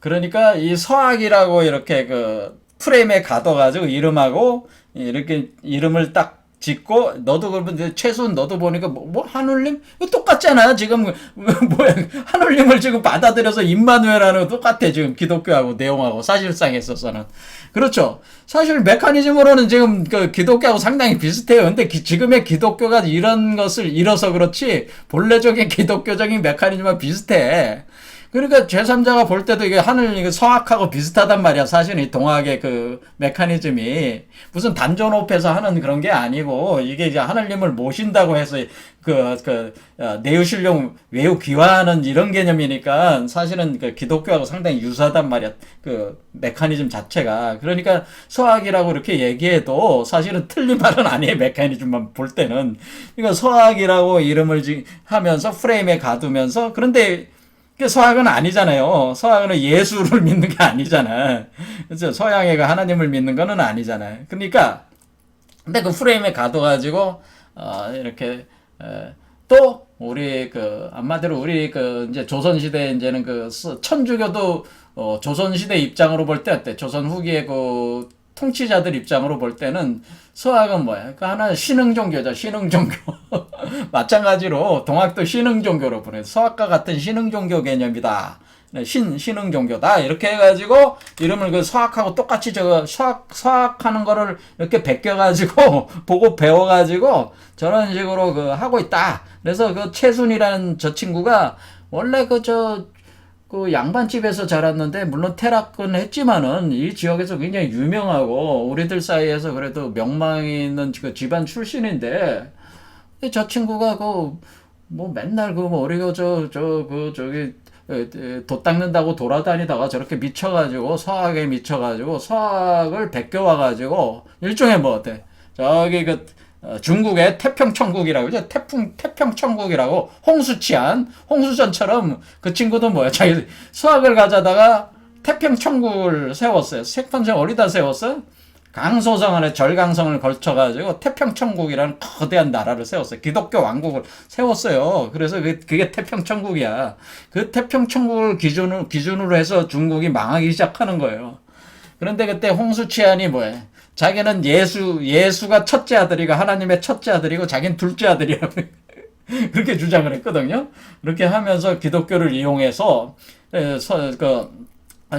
그러니까 이 서학이라고 이렇게 그 프레임에 가둬가지고 이름하고 이렇게 이름을 딱 짓고, 너도 그러면 최소한 너도 보니까 한울림? 똑같잖아. 지금 뭐야, 한울림을 지금 받아들여서 임마누엘하는 거 똑같아. 지금 기독교하고 내용하고 사실상에 있어서는. 그렇죠. 사실 메커니즘으로는 지금 그 기독교하고 상당히 비슷해요. 근데 지금의 기독교가 이런 것을 잃어서 그렇지 본래적인 기독교적인 메커니즘과 비슷해. 그러니까 제3자가 볼 때도 이게 서학하고 비슷하단 말이야. 사실 이 동학의 그 메커니즘이 무슨 단전호흡해서 하는 그런 게 아니고, 이게 이제 하늘님을 모신다고 해서 내유신령 외우 귀화하는 이런 개념이니까 사실은 그 기독교하고 상당히 유사하단 말이야. 그 메커니즘 자체가. 그러니까 서학이라고 이렇게 얘기해도 사실은 틀린 말은 아니에요. 메커니즘만 볼 때는. 그러니까 서학이라고 이름을 하면서 프레임에 가두면서, 그런데 서학은 아니잖아요. 서학은 예수를 믿는 게 아니잖아. 그렇죠? 서양의 하나님을 믿는 거는 아니잖아요. 그러니까, 근데 그 프레임에 가둬가지고, 이렇게, 또, 한마디로 이제 조선시대 이제는 천주교도, 조선시대 입장으로 볼 때 어때? 조선 후기의 그 통치자들 입장으로 볼 때는 서학은 뭐야? 그 하나 신흥종교죠. 신흥종교. 마찬가지로 동학도 신흥종교로 보내. 서학과 같은 신흥종교 개념이다. 신흥종교다. 이렇게 해가지고 이름을 그 서학하고 똑같이 서학하는 거를 이렇게 베껴가지고 보고 배워가지고 저런 식으로 하고 있다. 그래서 그 최순이라는 저 친구가 원래 그 양반집에서 자랐는데, 물론 퇴락은 했지만은 이 지역에서 굉장히 유명하고 우리들 사이에서 그래도 명망이 있는 그 집안 출신인데, 저 친구가 맨날 우리가 돛 닦는다고 돌아다니다가 저렇게 미쳐가지고 서학을 베껴와가지고 일종의 저기 중국의 태평천국이라고 그죠? 태평천국이라고 홍수전처럼 그 친구도 자기 수학을 가져다가 태평천국을 세웠어요. 태평천 어디다 세웠어요? 강소성 안에 절강성을 걸쳐가지고 태평천국이라는 거대한 나라를 세웠어요. 기독교 왕국을 세웠어요. 그래서 그게 태평천국이야. 그 태평천국을 기준으로 해서 중국이 망하기 시작하는 거예요. 그런데 그때 홍수치안이 자기는 예수가 첫째 아들이고 하나님의 첫째 아들이고 자기는 둘째 아들이라고 그렇게 주장을 했거든요. 그렇게 하면서 기독교를 이용해서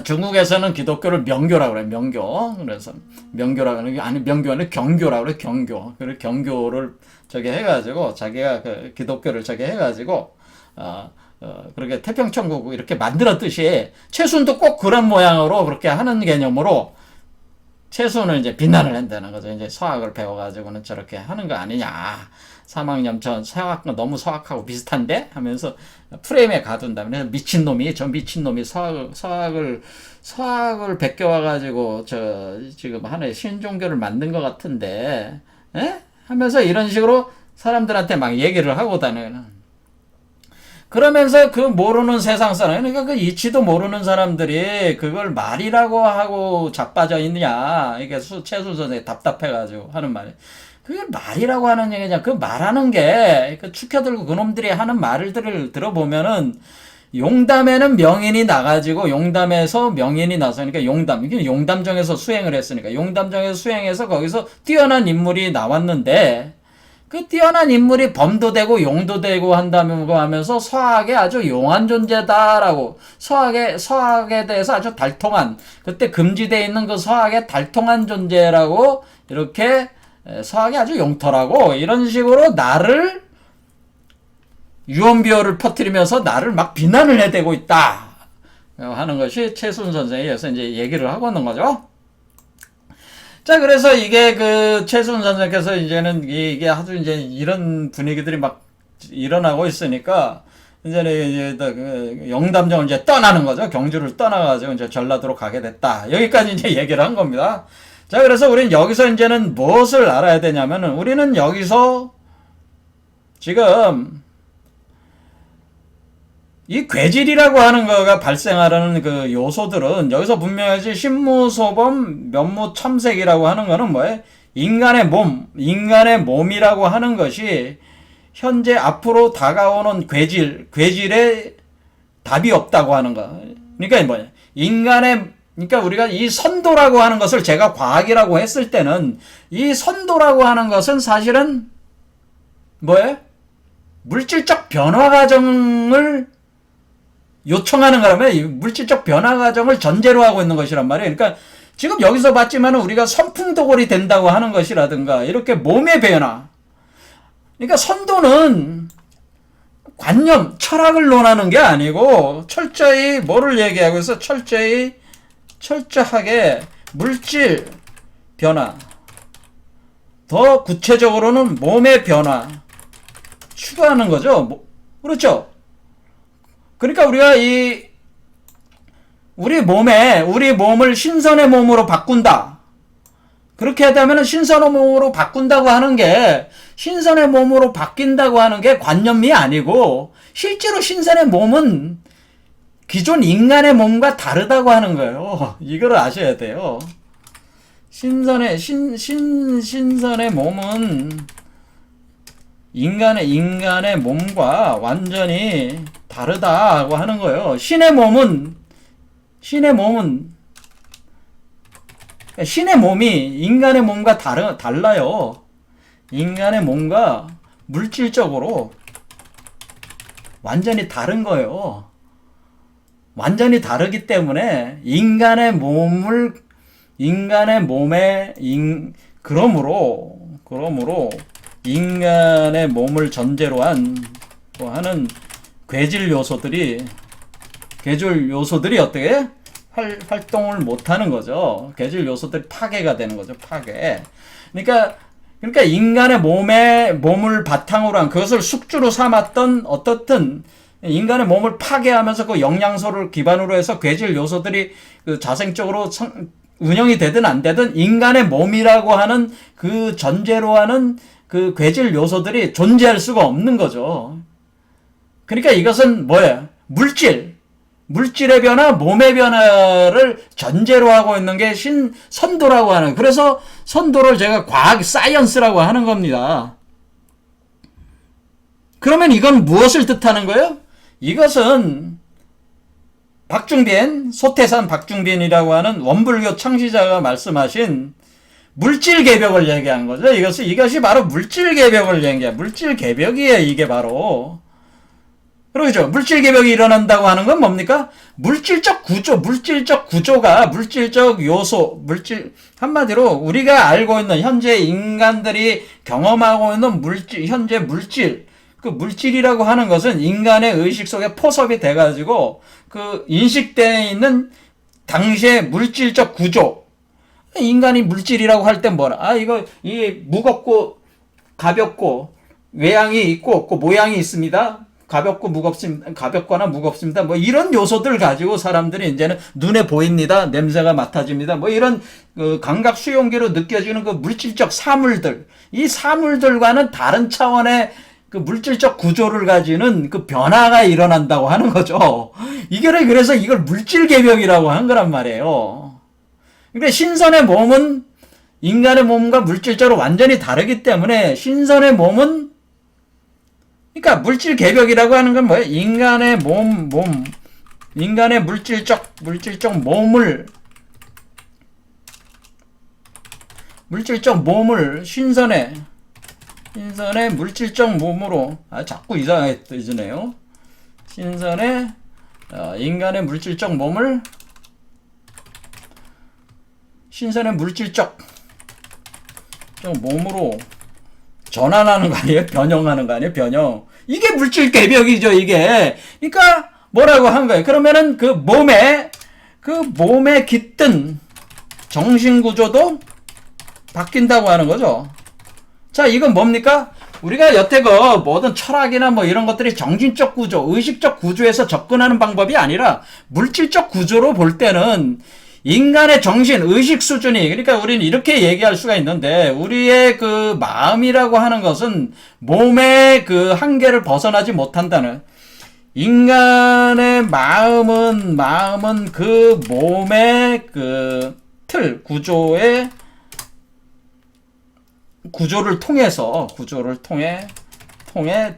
중국에서는 기독교를 명교라고 그래요. 명교. 그래서 명교라고 하는 게 아니 명교는 경교라고 그래요. 경교. 그리고 경교를 해가지고 자기가 기독교를 해가지고 그렇게 태평천국 이렇게 만들었듯이 최순도 꼭 그런 모양으로 그렇게 하는 개념으로 최순을 이제 비난을 한다는 거죠. 이제 서학을 배워가지고는 저렇게 하는 거 아니냐. 사막염 너무 서학하고 비슷한데? 하면서 프레임에 가둔다. 그래서 미친놈이 서학을 베껴와가지고 지금 하나의 신종교를 만든 것 같은데, 에? 하면서 이런 식으로 사람들한테 막 얘기를 하고 다녀요. 그러면서 모르는 세상 사람, 그러니까 이치도 모르는 사람들이 그걸 말이라고 하고 자빠져 있느냐. 이게 최수 선생이 답답해가지고 하는 말이. 그게 말이라고 하는 얘기냐. 그 말하는 게, 축혀들고 그놈들이 하는 말들을 들어보면은, 용담에는 명인이 나가지고, 용담에서 명인이 나서, 그러니까 용담정에서 수행을 했으니까, 용담정에서 수행해서 거기서 뛰어난 인물이 나왔는데, 그 뛰어난 인물이 범도 되고 용도 되고 한다고 하면서 서학에 아주 용한 존재다라고, 서학에 대해서 아주 달통한, 그때 금지되어 있는 그 서학에 달통한 존재라고, 이렇게 서학이 아주 용터라고, 이런 식으로 나를 유언비어를 퍼뜨리면서 나를 막 비난을 해대고 있다. 하는 것이 최순 선생이 여기서 이제 얘기를 하고 있는 거죠. 자, 그래서 이게 그 최순 선생께서 이제는 이게 아주 이제 이런 분위기들이 막 일어나고 있으니까 이제는 이제 그 영담정을 이제 떠나는 거죠. 경주를 떠나가지고 이제 전라도로 가게 됐다. 여기까지 이제 얘기를 한 겁니다. 자, 그래서 우리는 여기서 이제는 무엇을 알아야 되냐면은 우리는 여기서 지금 이 괴질이라고 하는 거가 발생하는 그 요소들은 여기서 분명하지 신무소범 면무첨색이라고 하는 거는 뭐예요? 인간의 몸이라고 하는 것이 현재 앞으로 다가오는 괴질에 답이 없다고 하는 거. 그러니까 뭐냐? 그러니까 우리가 이 선도라고 하는 것을 제가 과학이라고 했을 때는 이 선도라고 하는 것은 사실은 뭐예요? 물질적 변화 과정을 요청하는 거라면 이 물질적 변화 과정을 전제로 하고 있는 것이란 말이에요. 그러니까 지금 여기서 봤지만 우리가 선풍도골이 된다고 하는 것이라든가 이렇게 몸의 변화. 그러니까 선도는 관념, 철학을 논하는 게 아니고 철저히 뭐를 얘기하고 있어? 철저하게 물질 변화. 더 구체적으로는 몸의 변화. 추구하는 거죠. 그렇죠? 그러니까 우리가 우리 몸을 신선의 몸으로 바꾼다. 그렇게 하다면 신선의 몸으로 바꾼다고 하는 게 신선의 몸으로 바뀐다고 하는 게 관념이 아니고 실제로 신선의 몸은 기존 인간의 몸과 다르다고 하는 거예요. 이걸 아셔야 돼요. 신선의 몸은 인간의 몸과 완전히 다르다고 하는 거예요. 신의 몸이 인간의 몸과 달라요. 인간의 몸과 물질적으로 완전히 다른 거예요. 완전히 다르기 때문에 그러므로 인간의 몸을 전제로 하는 괴질 요소들이 어떻게 활동을 못하는 거죠. 괴질 요소들이 파괴가 되는 거죠. 파괴. 그러니까 인간의 몸을 바탕으로 한 그것을 숙주로 삼았던 어떻든 인간의 몸을 파괴하면서 그 영양소를 기반으로 해서 괴질 요소들이 그 자생적으로 운영이 되든 안 되든 인간의 몸이라고 하는 그 전제로 하는 그 괴질 요소들이 존재할 수가 없는 거죠. 그러니까 이것은 뭐예요? 물질의 변화, 몸의 변화를 전제로 하고 있는 게 선도라고 하는, 그래서 선도를 제가 과학, 사이언스라고 하는 겁니다. 그러면 이건 무엇을 뜻하는 거예요? 이것은 소태산 박중빈이라고 하는 원불교 창시자가 말씀하신 물질 개벽을 얘기한 거죠. 이것이 바로 물질 개벽을 얘기해요. 물질 개벽이에요, 이게 바로. 그러죠. 물질 개벽이 일어난다고 하는 건 뭡니까? 물질적 구조가, 물질적 요소, 한마디로 우리가 알고 있는 현재 인간들이 경험하고 있는 현재 물질, 그 물질이라고 하는 것은 인간의 의식 속에 포섭이 돼가지고 그 인식되어 있는 당시의 물질적 구조. 인간이 물질이라고 할 땐 뭐라? 이 무겁고 가볍고 외양이 있고 없고 모양이 있습니다. 가볍거나 무겁습니다. 뭐 이런 요소들 가지고 사람들이 이제는 눈에 보입니다. 냄새가 맡아집니다. 뭐 이런 그 감각 수용기로 느껴지는 그 물질적 사물들, 이 사물들과는 다른 차원의 그 물질적 구조를 가지는 그 변화가 일어난다고 하는 거죠. 그래서 이걸 물질 개벽이라고 한 거란 말이에요. 그러니까 신선의 몸은 인간의 몸과 물질적으로 완전히 다르기 때문에 신선의 몸은, 그러니까 물질 개벽이라고 하는 건 뭐예요? 인간의 인간의 물질적 몸을 신선의 물질적 몸으로, 자꾸 이상하게 뜨지네요. 신선의 인간의 물질적 몸을 신선의 물질적 몸으로 전환하는 거 아니에요? 변형하는 거 아니에요? 변형. 이게 물질 개벽이죠, 이게. 그러니까 뭐라고 한 거예요. 그러면은 그 몸에 깃든 정신구조도 바뀐다고 하는 거죠. 자, 이건 뭡니까? 우리가 여태 모든 철학이나 뭐 이런 것들이 정신적 구조, 의식적 구조에서 접근하는 방법이 아니라 물질적 구조로 볼 때는 인간의 정신, 의식 수준이, 그러니까 우리는 이렇게 얘기할 수가 있는데, 우리의 그 마음이라고 하는 것은 몸의 그 한계를 벗어나지 못한다는, 인간의 마음은 그 몸의 그 틀, 구조를 통해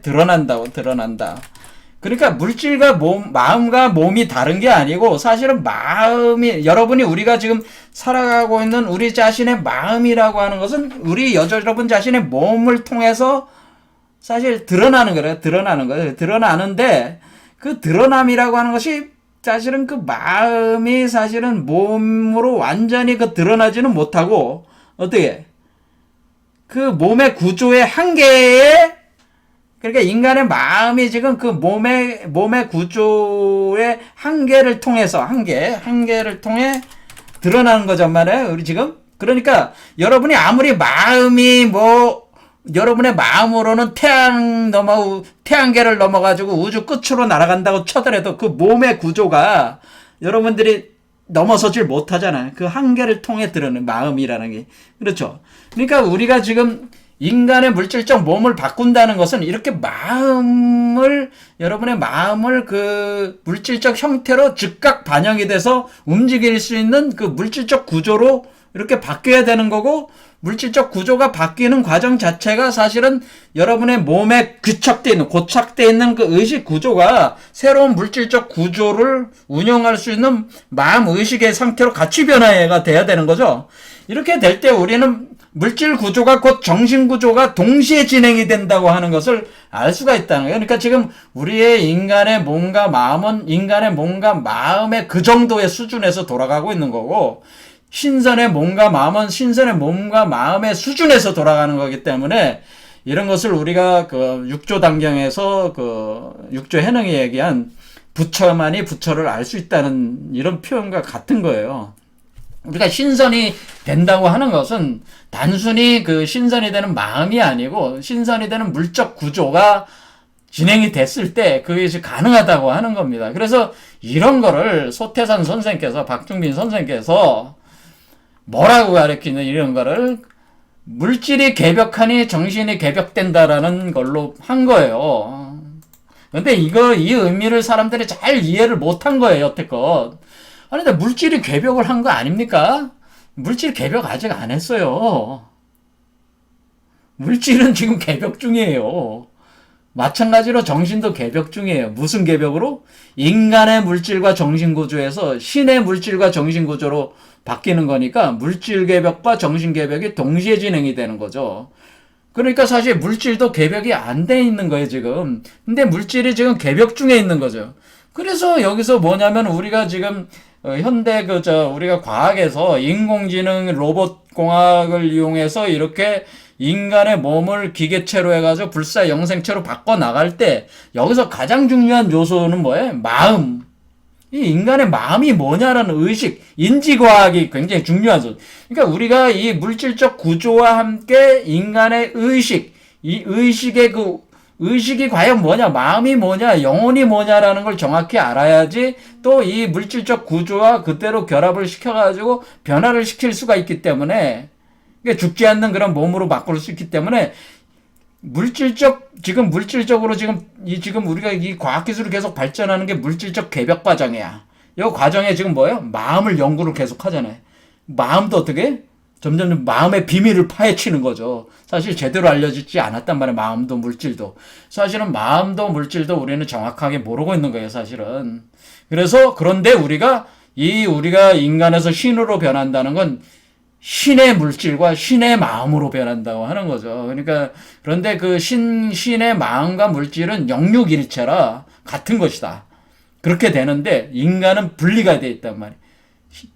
드러난다. 그러니까 물질과 마음과 몸이 다른 게 아니고 사실은 여러분이 우리가 지금 살아가고 있는 우리 자신의 마음이라고 하는 것은 여러분 자신의 몸을 통해서 사실 드러나는 거예요. 드러나는데 그 드러남이라고 하는 것이 사실은 그 마음이 사실은 몸으로 완전히 드러나지는 못하고 어떻게 그 몸의 구조의 한계에 그러니까 인간의 마음이 지금 그 몸의 구조의 한계를 통해서 한계를 통해 드러나는 거란 말이에요. 우리 지금 그러니까 여러분이 아무리 여러분의 마음으로는 태양계를 넘어가지고 우주 끝으로 날아간다고 쳐더라도 그 몸의 구조가 여러분들이 넘어서질 못하잖아요. 그 한계를 통해 드러나는 마음이라는 게. 그렇죠. 그러니까 우리가 지금 인간의 물질적 몸을 바꾼다는 것은 이렇게 여러분의 마음을 그 물질적 형태로 즉각 반영이 돼서 움직일 수 있는 그 물질적 구조로 이렇게 바뀌어야 되는 거고, 물질적 구조가 바뀌는 과정 자체가 사실은 여러분의 몸에 고착되어 있는 그 의식 구조가 새로운 물질적 구조를 운영할 수 있는 마음 의식의 상태로 같이 변화가 돼야 되는 거죠. 이렇게 될 때 우리는 물질 구조가 곧 정신 구조가 동시에 진행이 된다고 하는 것을 알 수가 있다는 거예요. 그러니까 지금 우리의 인간의 몸과 마음의 그 정도의 수준에서 돌아가고 있는 거고, 신선의 몸과 마음의 수준에서 돌아가는 거기 때문에 이런 것을 우리가 그 육조 단경에서 그 육조 해능이 얘기한 부처만이 부처를 알 수 있다는 이런 표현과 같은 거예요. 우리가 신선이 된다고 하는 것은 단순히 그 신선이 되는 마음이 아니고 신선이 되는 물적 구조가 진행이 됐을 때 그것이 가능하다고 하는 겁니다. 그래서 이런 거를 소태산 선생께서, 박중빈 선생께서 뭐라고 가르치는 이런 거를 물질이 개벽하니 정신이 개벽된다라는 걸로 한 거예요. 근데 이 의미를 사람들이 잘 이해를 못한 거예요, 여태껏. 아니, 근데 물질이 개벽을 한 거 아닙니까? 물질 개벽 아직 안 했어요. 물질은 지금 개벽 중이에요. 마찬가지로 정신도 개벽 중이에요. 무슨 개벽으로? 인간의 물질과 정신 구조에서 신의 물질과 정신 구조로 바뀌는 거니까 물질 개벽과 정신 개벽이 동시에 진행이 되는 거죠. 그러니까 사실 물질도 개벽이 안 돼 있는 거예요, 지금. 근데 물질이 지금 개벽 중에 있는 거죠. 그래서 여기서 뭐냐면 우리가 지금 우리가 과학에서 인공지능 로봇 공학을 이용해서 이렇게 인간의 몸을 기계체로 해가지고 불사 영생체로 바꿔 나갈 때 여기서 가장 중요한 요소는 뭐예요? 마음. 이 인간의 마음이 뭐냐라는 의식, 인지과학이 굉장히 중요하죠. 그러니까 우리가 이 물질적 구조와 함께 인간의 의식, 이 의식이 과연 뭐냐, 마음이 뭐냐, 영혼이 뭐냐라는 걸 정확히 알아야지 또 이 물질적 구조와 그대로 결합을 시켜가지고 변화를 시킬 수가 있기 때문에, 그러니까 죽지 않는 그런 몸으로 바꿀 수 있기 때문에 물질적으로 지금 우리가 이 과학기술이 계속 발전하는 게 물질적 개벽 과정이야. 이 과정에 지금 뭐예요? 마음을 연구를 계속 하잖아요. 마음도 어떻게? 점점 마음의 비밀을 파헤치는 거죠. 사실 제대로 알려지지 않았단 말이에요. 마음도 물질도. 사실은 마음도 물질도 우리는 정확하게 모르고 있는 거예요, 사실은. 그런데 우리가 인간에서 신으로 변한다는 건 신의 물질과 신의 마음으로 변한다고 하는 거죠. 그러니까, 그런데 그 신의 마음과 물질은 영육일체라 같은 것이다. 그렇게 되는데, 인간은 분리가 되어 있단 말이에요.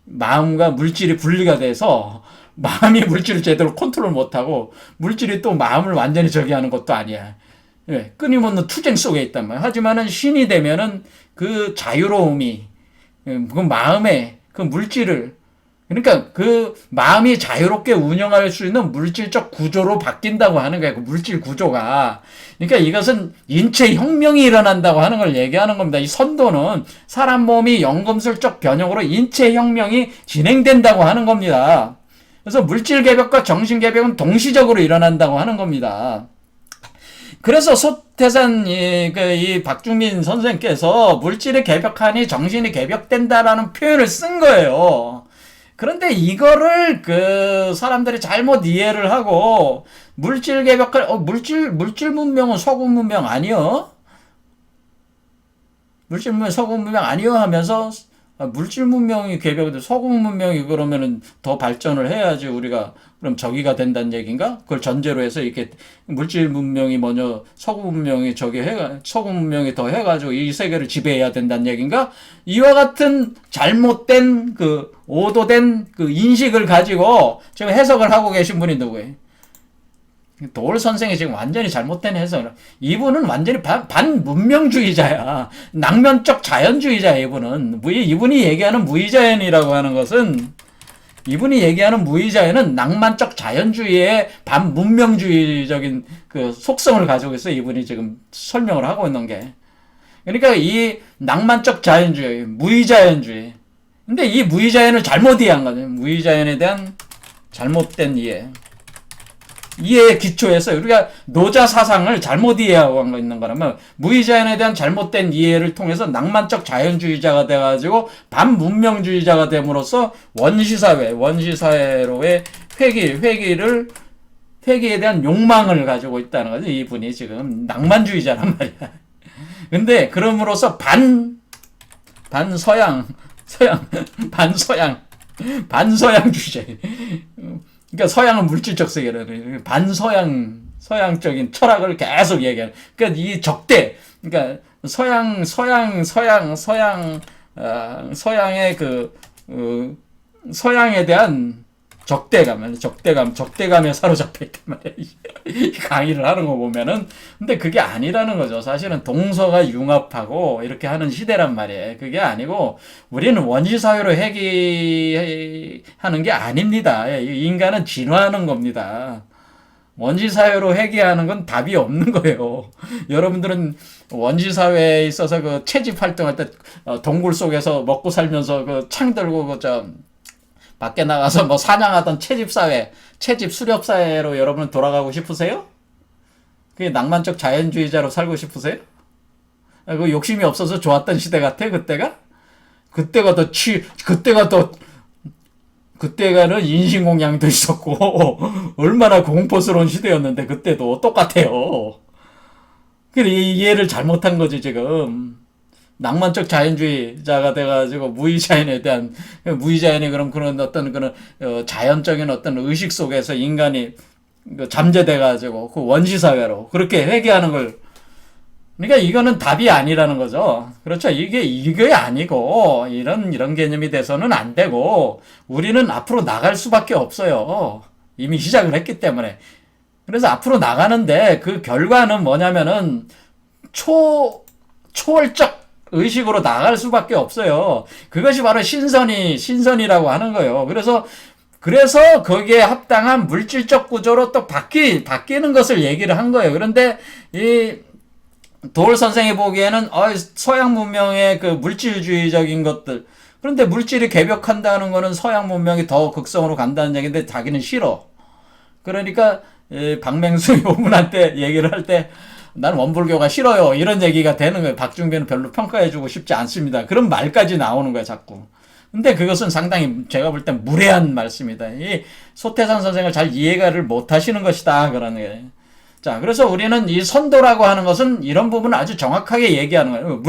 마음과 물질이 분리가 돼서, 마음이 물질을 제대로 컨트롤 못하고, 물질이 또 마음을 완전히 저기하는 것도 아니야. 예, 끊임없는 투쟁 속에 있단 말이에요. 하지만은 신이 되면은 그 자유로움이, 그 마음의 그 물질을, 그러니까 그 마음이 자유롭게 운영할 수 있는 물질적 구조로 바뀐다고 하는 거예요. 그 물질 구조가. 그러니까 이것은 인체 혁명이 일어난다고 하는 걸 얘기하는 겁니다. 이 선도는 사람 몸이 연금술적 변형으로 인체 혁명이 진행된다고 하는 겁니다. 그래서 물질 개벽과 정신 개벽은 동시적으로 일어난다고 하는 겁니다. 그래서 소태산 이 박중민 선생께서 물질이 개벽하니 정신이 개벽된다라는 표현을 쓴 거예요. 그런데 이거를 그 사람들이 잘못 이해를 하고 물질 개벽할 물질 문명은 서구 문명 아니요? 물질 문명 서구 문명 아니요 하면서 물질 문명이 개벽돼 서구 문명이 그러면은 더 발전을 해야지 우리가 그럼 저기가 된다는 얘기인가? 그걸 전제로 해서 이렇게 물질 문명이 먼저 서구 문명이 서구 문명이 더 해가지고 이 세계를 지배해야 된다는 얘기인가? 이와 같은 잘못된 그 오도된 그 인식을 가지고 지금 해석을 하고 계신 분이 누구예요? 도올 선생이 지금 완전히 잘못된 해석을. 이분은 완전히 반문명주의자야. 낭면적 자연주의자야, 이분은. 이분이 얘기하는 무의자연이라고 하는 것은, 이분이 얘기하는 무의자연은 낭만적 자연주의의 반문명주의적인 그 속성을 가지고 있어요. 이분이 지금 설명을 하고 있는 게. 그러니까 이 낭만적 자연주의, 무의자연주의. 근데 이 무의자연을 잘못 이해한 거죠. 무의자연에 대한 잘못된 이해. 이해의 기초에서 우리가 노자 사상을 잘못 이해하고 있는 거라면 무의자연에 대한 잘못된 이해를 통해서 낭만적 자연주의자가 돼가지고 반문명주의자가 됨으로써 원시사회로의 회기에 대한 욕망을 가지고 있다는 거죠. 이분이 지금 낭만주의자란 말이야. 근데 그럼으로써 반서양주의자. 그러니까 서양은 물질적 세계라는 서양적인 철학을 계속 얘기하는. 그러니까 이 적대, 그러니까 서양의 서양에 대한 적대감에 사로잡혀 있단 말이야. 이 강의를 하는 거 보면은. 근데 그게 아니라는 거죠. 사실은 동서가 융합하고 이렇게 하는 시대란 말이에요. 그게 아니고, 우리는 원시사회로 회귀하는 게 아닙니다. 인간은 진화하는 겁니다. 원시사회로 회귀하는 건 답이 없는 거예요. 여러분들은 원시사회에 있어서 그 채집 활동할 때, 동굴 속에서 먹고 살면서 그 창 들고 밖에 나가서 뭐 사냥하던 채집 수렵사회로 여러분은 돌아가고 싶으세요? 그게 낭만적 자연주의자로 살고 싶으세요? 그 욕심이 없어서 좋았던 시대 같아, 그때가? 그때가는 인신공양도 있었고, 얼마나 공포스러운 시대였는데, 그때도 똑같아요. 그래, 이해를 잘못한 거지, 지금. 낭만적 자연주의자가 돼가지고 무의자연이 그런 어떤 자연적인 어떤 의식 속에서 인간이 잠재돼가지고 그 원시사회로 그렇게 회귀하는 걸. 그러니까 이거는 답이 아니라는 거죠. 그렇죠. 이게 아니고 이런 개념이 돼서는 안 되고 우리는 앞으로 나갈 수밖에 없어요. 이미 시작을 했기 때문에. 그래서 앞으로 나가는데 그 결과는 뭐냐면은 초월적 의식으로 나갈 수밖에 없어요. 그것이 바로 신선이라고 하는 거예요. 그래서 거기에 합당한 물질적 구조로 또 바뀌는 것을 얘기를 한 거예요. 그런데 이 도올 선생이 보기에는 서양 문명의 그 물질주의적인 것들, 그런데 물질이 개벽한다는 거는 서양 문명이 더 극성으로 간다는 얘기인데 자기는 싫어. 그러니까 박맹수 요분한테 얘기를 할 때 난 원불교가 싫어요. 이런 얘기가 되는 거예요. 박중빈은 별로 평가해주고 싶지 않습니다. 그런 말까지 나오는 거예요, 자꾸. 근데 그것은 상당히 제가 볼 땐 무례한 말씀이다. 이 소태산 선생을 잘 이해를 못 하시는 것이다. 그러는 거예요. 자, 그래서 우리는 이 선도라고 하는 것은 이런 부분을 아주 정확하게 얘기하는 거예요.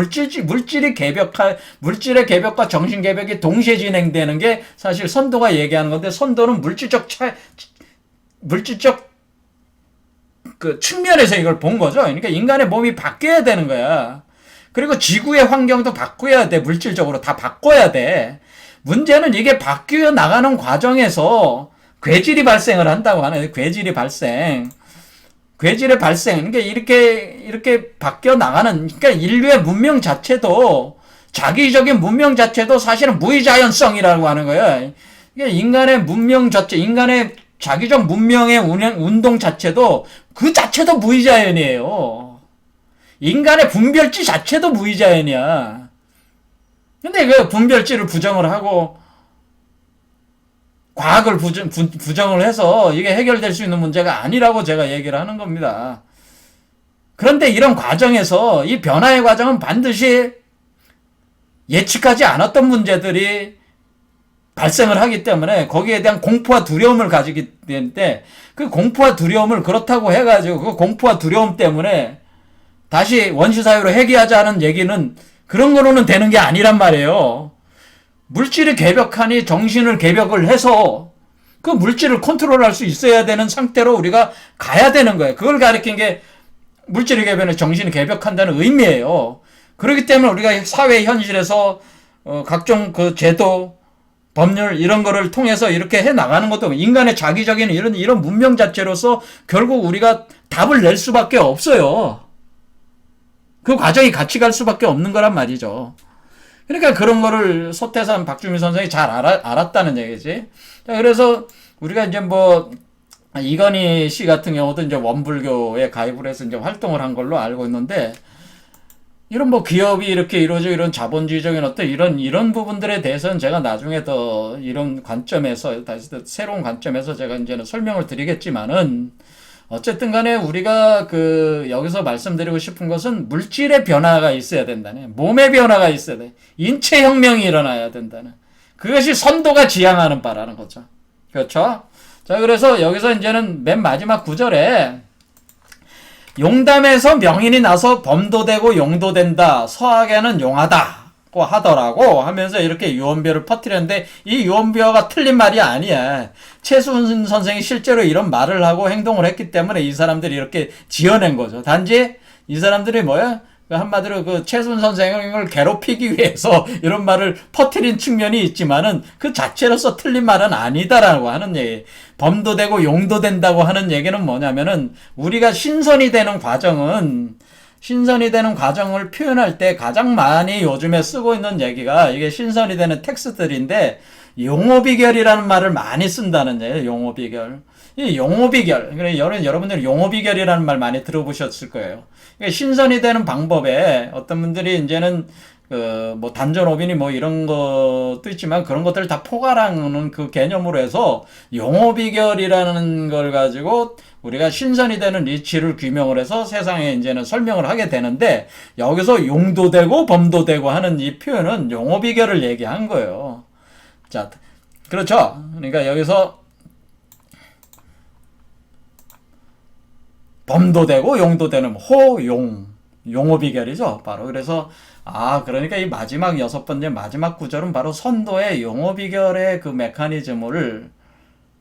물질의 개벽과 정신 개벽이 동시에 진행되는 게 사실 선도가 얘기하는 건데, 선도는 물질적 그 측면에서 이걸 본 거죠. 그러니까 인간의 몸이 바뀌어야 되는 거야. 그리고 지구의 환경도 바꿔야 돼. 물질적으로 다 바꿔야 돼. 문제는 이게 바뀌어 나가는 과정에서 괴질이 발생을 한다고 하는, 괴질이 발생. 괴질의 발생, 그러니까 이렇게 바뀌어 나가는, 그러니까 인류의 문명 자체도, 자기적인 문명 자체도 사실은 무의자연성이라고 하는 거예요. 그러니까 인간의 문명 자체, 인간의 자기적 문명의 운동 자체도 그 자체도 무의자연이에요. 인간의 분별지 자체도 무의자연이야. 근데 그 분별지를 부정을 하고 과학을 부정을 해서 이게 해결될 수 있는 문제가 아니라고 제가 얘기를 하는 겁니다. 그런데 이런 과정에서 이 변화의 과정은 반드시 예측하지 않았던 문제들이 발생을 하기 때문에 거기에 대한 공포와 두려움을 가지기 때문에 그 공포와 두려움을 그렇다고 해가지고 그 공포와 두려움 때문에 다시 원시사회로 회귀하자는 얘기는 그런 거로는 되는 게 아니란 말이에요. 물질이 개벽하니 정신을 개벽을 해서 그 물질을 컨트롤할 수 있어야 되는 상태로 우리가 가야 되는 거예요. 그걸 가리킨 게 물질이 개벽에 정신이 개벽한다는 의미예요. 그렇기 때문에 우리가 사회 현실에서 각종 그 제도, 법률 이런 거를 통해서 이렇게 해 나가는 것도 인간의 자기적인 이런 문명 자체로서 결국 우리가 답을 낼 수밖에 없어요. 그 과정이 같이 갈 수밖에 없는 거란 말이죠. 그러니까 그런 거를 소태산 박주민 선생이 잘 알았다는 얘기지. 자, 그래서 우리가 이제 뭐 이건희 씨 같은 경우도 이제 원불교에 가입을 해서 이제 활동을 한 걸로 알고 있는데, 이런 뭐 기업이 이렇게 이루어져 이런 자본주의적인 어떤 이런 부분들에 대해서는 제가 나중에 더 이런 관점에서 다시 또 새로운 관점에서 제가 이제는 설명을 드리겠지만은, 어쨌든 간에 우리가 여기서 말씀드리고 싶은 것은 물질의 변화가 있어야 된다네. 몸의 변화가 있어야 돼. 인체 혁명이 일어나야 된다는. 그것이 선도가 지향하는 바라는 거죠. 그렇죠? 자, 그래서 여기서 이제는 맨 마지막 구절에 용담에서 명인이 나서 범도 되고 용도 된다. 서학에는 용하다고 하더라고 하면서 이렇게 유언비어를 퍼뜨렸는데, 이 유언비어가 틀린 말이 아니야. 최수훈 선생이 실제로 이런 말을 하고 행동을 했기 때문에 이 사람들이 이렇게 지어낸 거죠. 단지 이 사람들이 뭐야? 한마디로 그 최수훈 선생을 괴롭히기 위해서 이런 말을 퍼뜨린 측면이 있지만은 그 자체로서 틀린 말은 아니다라고 하는 얘기. 범도 되고 용도 된다고 하는 얘기는 뭐냐면은, 우리가 신선이 되는 과정을 표현할 때 가장 많이 요즘에 쓰고 있는 얘기가 이게 신선이 되는 텍스트들인데, 용어비결이라는 말을 많이 쓴다는 얘기예요. 용어비결. 이 용어비결. 그래, 여러분들 용어비결이라는 말 많이 들어보셨을 거예요. 신선이 되는 방법에 어떤 분들이 이제는 뭐 단전오빈이 뭐 이런 것도 있지만 그런 것들을 다 포괄하는 그 개념으로 해서 용어비결이라는 걸 가지고 우리가 신선이 되는 이치를 규명을 해서 세상에 이제는 설명을 하게 되는데, 여기서 용도 되고 범도 되고 하는 이 표현은 용어비결을 얘기한 거예요. 자, 그렇죠. 그러니까 여기서 범도 되고 용도 되는 용어비결이죠. 바로. 그래서 그러니까 이 마지막 6번째 마지막 구절은 바로 선도의 용어비결의 그 메커니즘을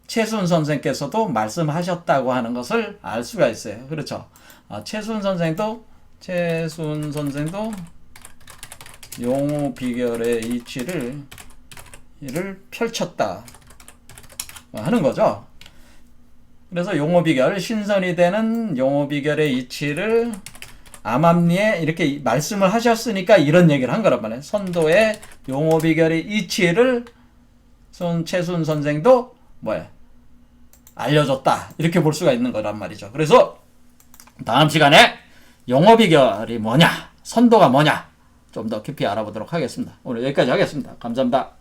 최수훈 선생께서도 말씀하셨다고 하는 것을 알 수가 있어요. 그렇죠. 최수훈 선생도 용어비결의 이치를 펼쳤다 하는 거죠. 그래서 용어비결, 신선이 되는 용어비결의 이치를 암암리에 이렇게 말씀을 하셨으니까 이런 얘기를 한 거란 말이에요. 선도의 용어비결의 이치를 최수훈 선생도 알려줬다. 이렇게 볼 수가 있는 거란 말이죠. 그래서 다음 시간에 용어비결이 뭐냐, 선도가 뭐냐 좀 더 깊이 알아보도록 하겠습니다. 오늘 여기까지 하겠습니다. 감사합니다.